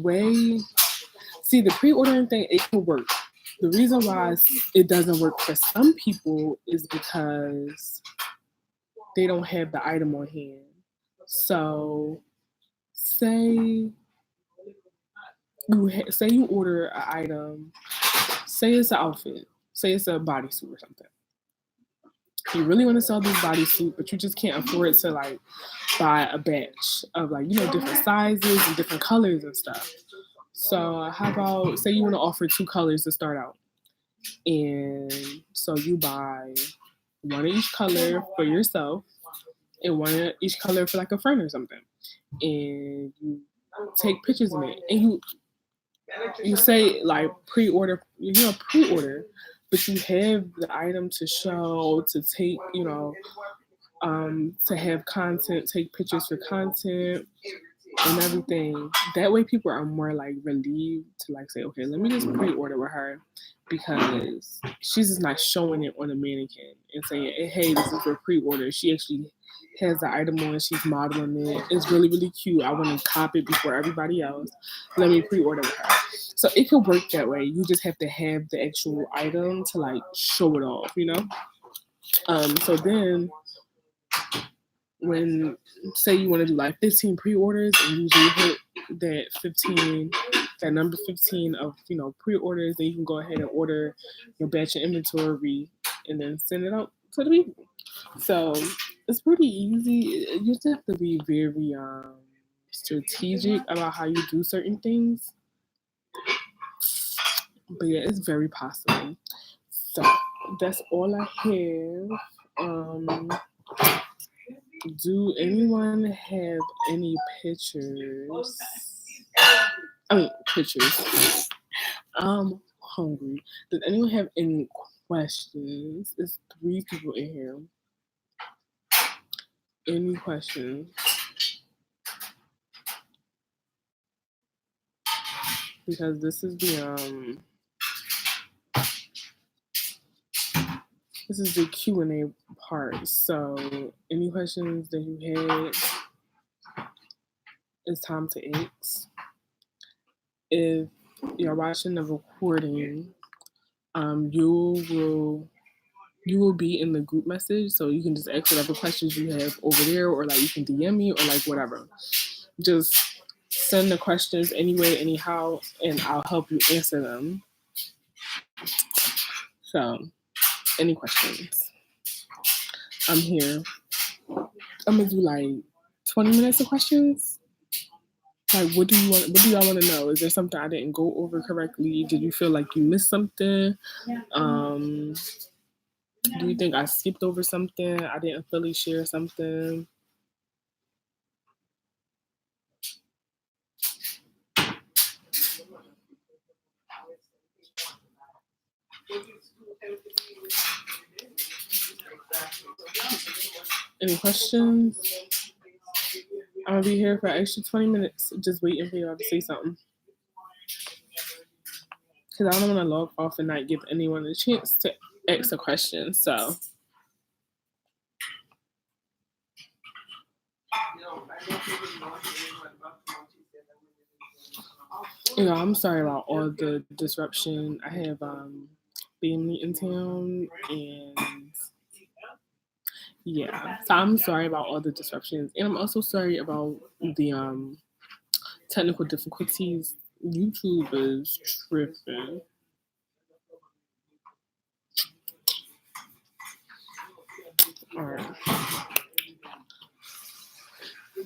S1: pre-ordering thing, it can work. The reason why it doesn't work for some people is because they don't have the item on hand. So say you order an item, say it's an outfit, say it's a bodysuit or something. You really want to sell this bodysuit, but you just can't afford to like buy a batch of like, you know, different sizes and different colors and stuff. So how about, say you want to offer 2 colors to start out. And so you buy one of each color for yourself and one of each color for like a friend or something. And you take pictures of it. And you say like pre-order, but you have the item to show, to take, you know, to have content, take pictures for content and everything. That way people are more like relieved to like say, okay, let me just pre-order with her, because she's just not showing it on a mannequin and saying, hey, this is for pre-order. She actually has the item on, she's modeling it. It's really, really cute. I want to cop it before everybody else. Let me pre-order with her. So it could work that way. You just have to have the actual item to like show it off, you know? So then when, say you want to do like 15 pre-orders and you do hit that number 15 of, you know, pre-orders, then you can go ahead and order your batch of inventory and then send it out to the people. So it's pretty easy. You just have to be very strategic about how you do certain things. But yeah, it's very possible. So that's all I have. Do anyone have any pictures? Pictures. I'm hungry. Does anyone have any questions? There's 3 people in here. Any questions? Because this is the Q&A part. So any questions that you had, it's time to ask. If you're watching the recording, you will be in the group message, so you can just ask whatever questions you have over there, or like you can DM me or like whatever. Just send the questions anyway, anyhow, and I'll help you answer them. So, any questions? I'm here. I'm gonna do like 20 minutes of questions. Like, what do y'all want to know? Is there something I didn't go over correctly? Did you feel like you missed something? Do you think I skipped over something? I didn't fully share something? Any questions? I'm gonna be here for an extra 20 minutes, just waiting for y'all to say something. Because I don't want to log off and not give anyone a chance to ask a question. So, I'm sorry about all the disruption. I have family in town, and yeah, so I'm sorry about all the disruptions, and I'm also sorry about the technical difficulties. YouTube is tripping. All right.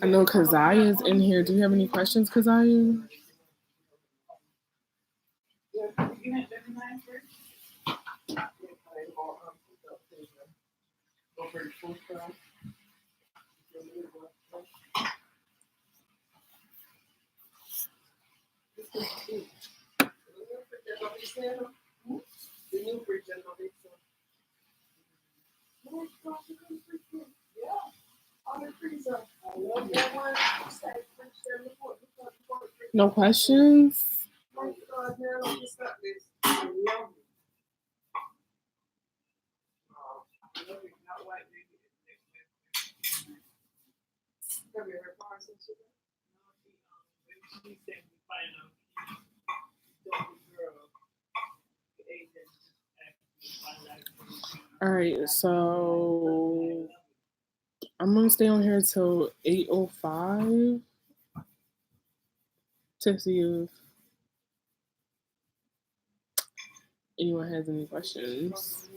S1: I know Kazaya is in here. Do you have any questions, Kazaya? No questions? All right, so I'm gonna stay on here till 8:05 to see if anyone has any questions.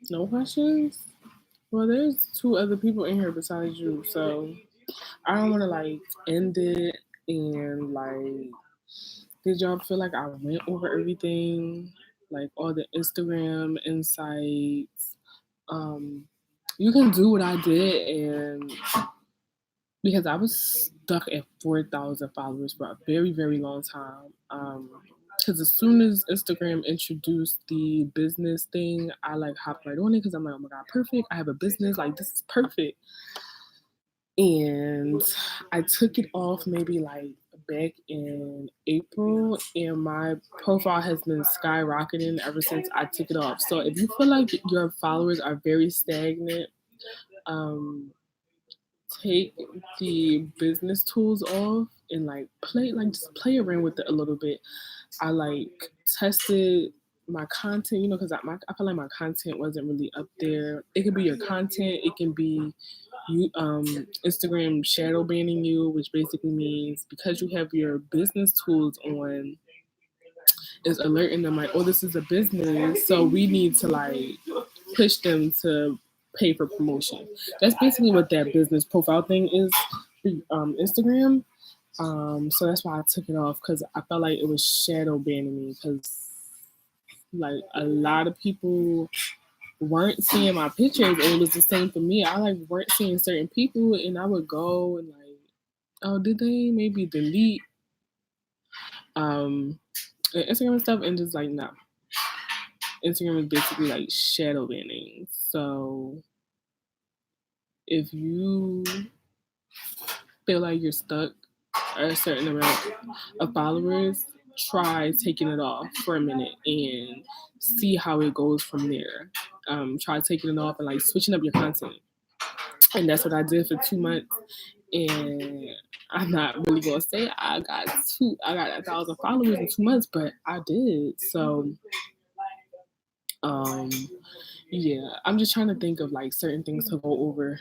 S1: No questions? Well, there's 2 other people in here besides you, so I don't want to like end it and like. Did y'all feel like I went over everything, like all the Instagram insights? You can do what I did, and because I was stuck at 4,000 followers for a very, very long time. Because as soon as Instagram introduced the business thing, I like hopped right on it because I'm like, oh my god, perfect! I have a business, like this is perfect. And I took it off maybe like back in April, and my profile has been skyrocketing ever since I took it off. So if you feel like your followers are very stagnant, take the business tools off and just play around with it a little bit. I like tested my content, because I feel like my content wasn't really up there. It could be your content, it can be you Instagram shadow banning you, which basically means because you have your business tools on, is alerting them like, oh, this is a business, so we need to like push them to pay for promotion. That's basically what that business profile thing is, Instagram. So that's why I took it off, because I felt like it was shadow banning me, because like a lot of people weren't seeing my pictures, and it was the same for me. I like weren't seeing certain people, and I would go and like, oh, did they maybe delete Instagram and stuff, and just like, no. Instagram is basically like shadow banning. So if you feel like you're stuck at a certain amount of followers, try taking it off for a minute and see how it goes from there. Try taking it off and like switching up your content. And that's what I did for 2 months. And I'm not really gonna say I got 1,000 followers in 2 months, but I did. So yeah, I'm just trying to think of like certain things to go over,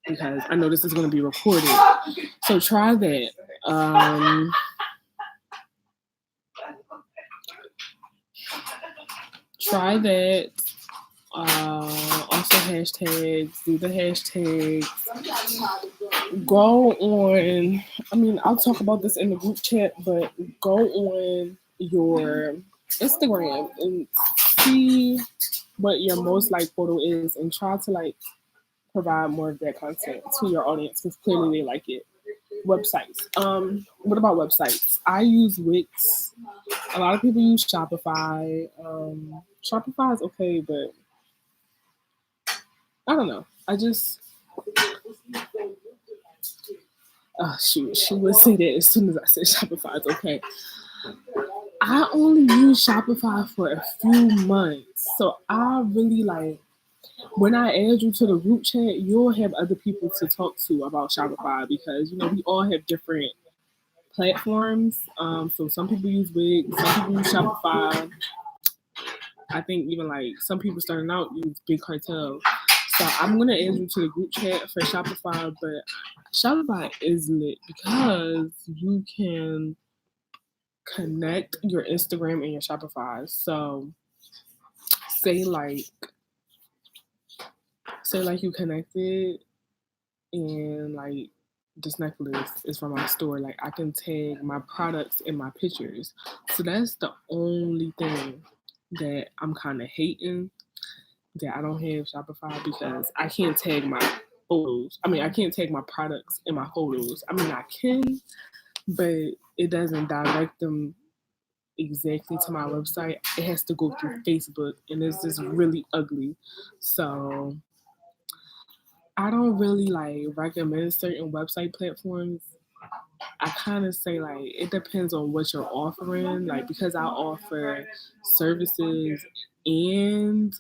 S1: because I know this is going to be recorded. So try that. Try that. Also hashtags. Do the hashtags. Go on. I mean, I'll talk about this in the group chat, but go on your Instagram and see what your most liked photo is, and try to like provide more of that content to your audience, because clearly they like it. Websites. What about websites? I use Wix. A lot of people use Shopify. Shopify is okay, but I don't know. I just shoot, she would say that as soon as I said Shopify is okay. I only use Shopify for a few months, so I really like, when I add you to the group chat, you'll have other people to talk to about Shopify, because we all have different platforms. So some people use Wix, some people use Shopify. I think even like some people starting out use Big Cartel. So I'm gonna add you to the group chat for Shopify, but Shopify is lit because you can connect your Instagram and your Shopify. So say like you connected, and like this necklace is from my store. Like I can tag my products in my pictures. So that's the only thing that I'm kind of hating, that I don't have Shopify, because I can't tag my photos. I mean, I can't tag my products in my photos. I mean, I can, but it doesn't direct them exactly to my website. It has to go through Facebook, and it's just really ugly. So I don't really like recommend certain website platforms. I kind of say like it depends on what you're offering. Like, because I offer services and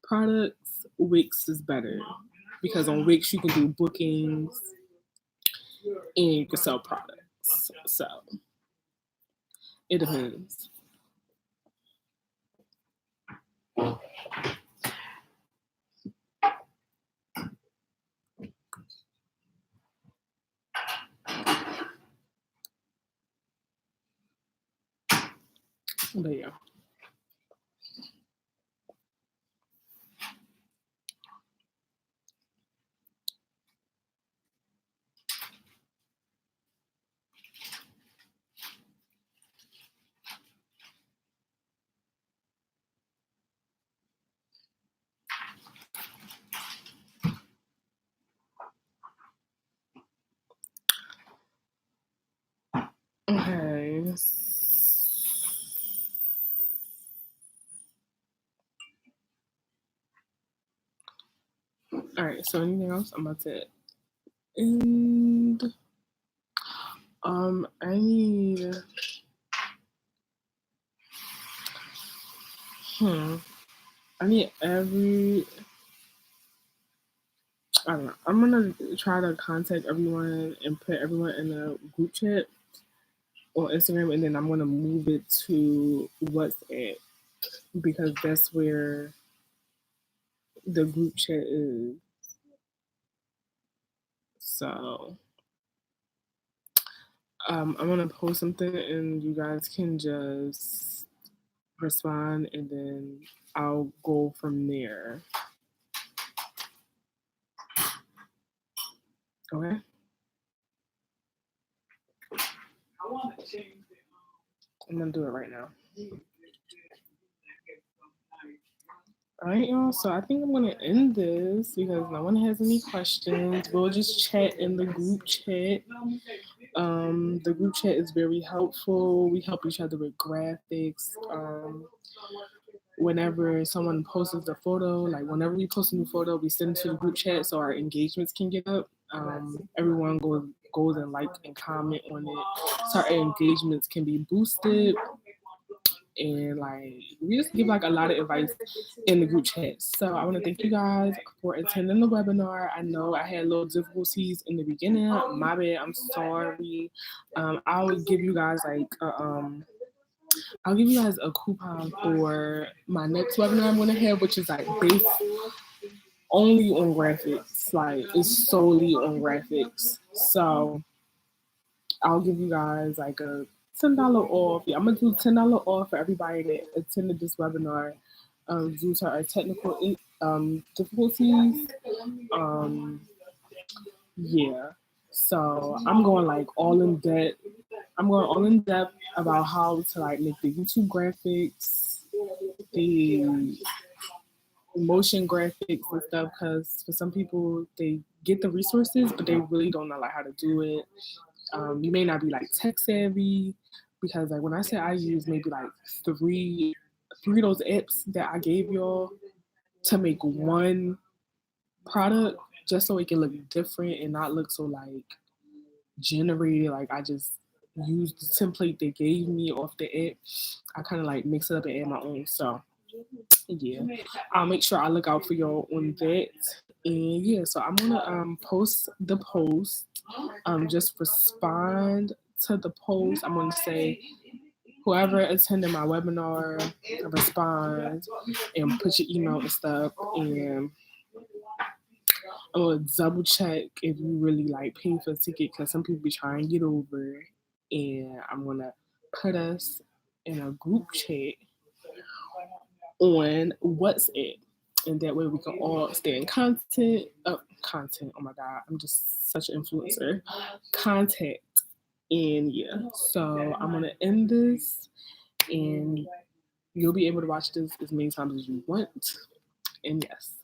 S1: products, Wix is better, because on Wix you can do bookings and you can sell products. So it depends. But yeah. Okay. All right. So anything else? I'm about to end. I need. I need every. I don't know. I'm gonna try to contact everyone and put everyone in a group chat on Instagram, and then I'm gonna move it to WhatsApp, because that's where the group chat is. So I'm gonna post something, and you guys can just respond, and then I'll go from there. Okay. I'm gonna do it right now. All right, y'all. So I think I'm gonna end this because no one has any questions. We'll just chat in the group chat. The group chat is very helpful. We help each other with graphics. Whenever someone posts a photo, like whenever we post a new photo, we send it to the group chat so our engagements can get up. Everyone goes and like and comment on it, so our engagements can be boosted. And like we just give like a lot of advice in the group chat. So I want to thank you guys for attending the webinar. I know I had little difficulties in the beginning. My bad. I'm sorry. I'll give you guys like I'll give you guys a coupon for my next webinar I'm gonna have, which is like based only on graphics. Like it's solely on graphics. So I'll give you guys like a $10 off. Yeah, I'm gonna do $10 off for everybody that attended this webinar due to our technical difficulties. Um, yeah, so I'm going like all in depth. I'm going all in depth about how to like make the YouTube graphics, the motion graphics and stuff. Because for some people, they get the resources, but they really don't know like how to do it. You may not be like tech savvy because like when I say I use maybe like three of those apps that I gave y'all to make one product just so it can look different and not look so like generated. Like I just used the template they gave me off the app. I kind of like mix it up and add my own. So yeah, I'll make sure I look out for y'all on that. And yeah, so I'm gonna post the post. Just respond to the post. I'm gonna say whoever attended my webinar, respond and put your email and stuff. And I'm gonna double check if you really like pay for a ticket because some people be trying to get over. And I'm gonna put us in a group chat on WhatsApp, and that way we can all stay in content. Oh my god, I'm just such an influencer. Contact. And yeah, so I'm gonna end this, and you'll be able to watch this as many times as you want. And yes.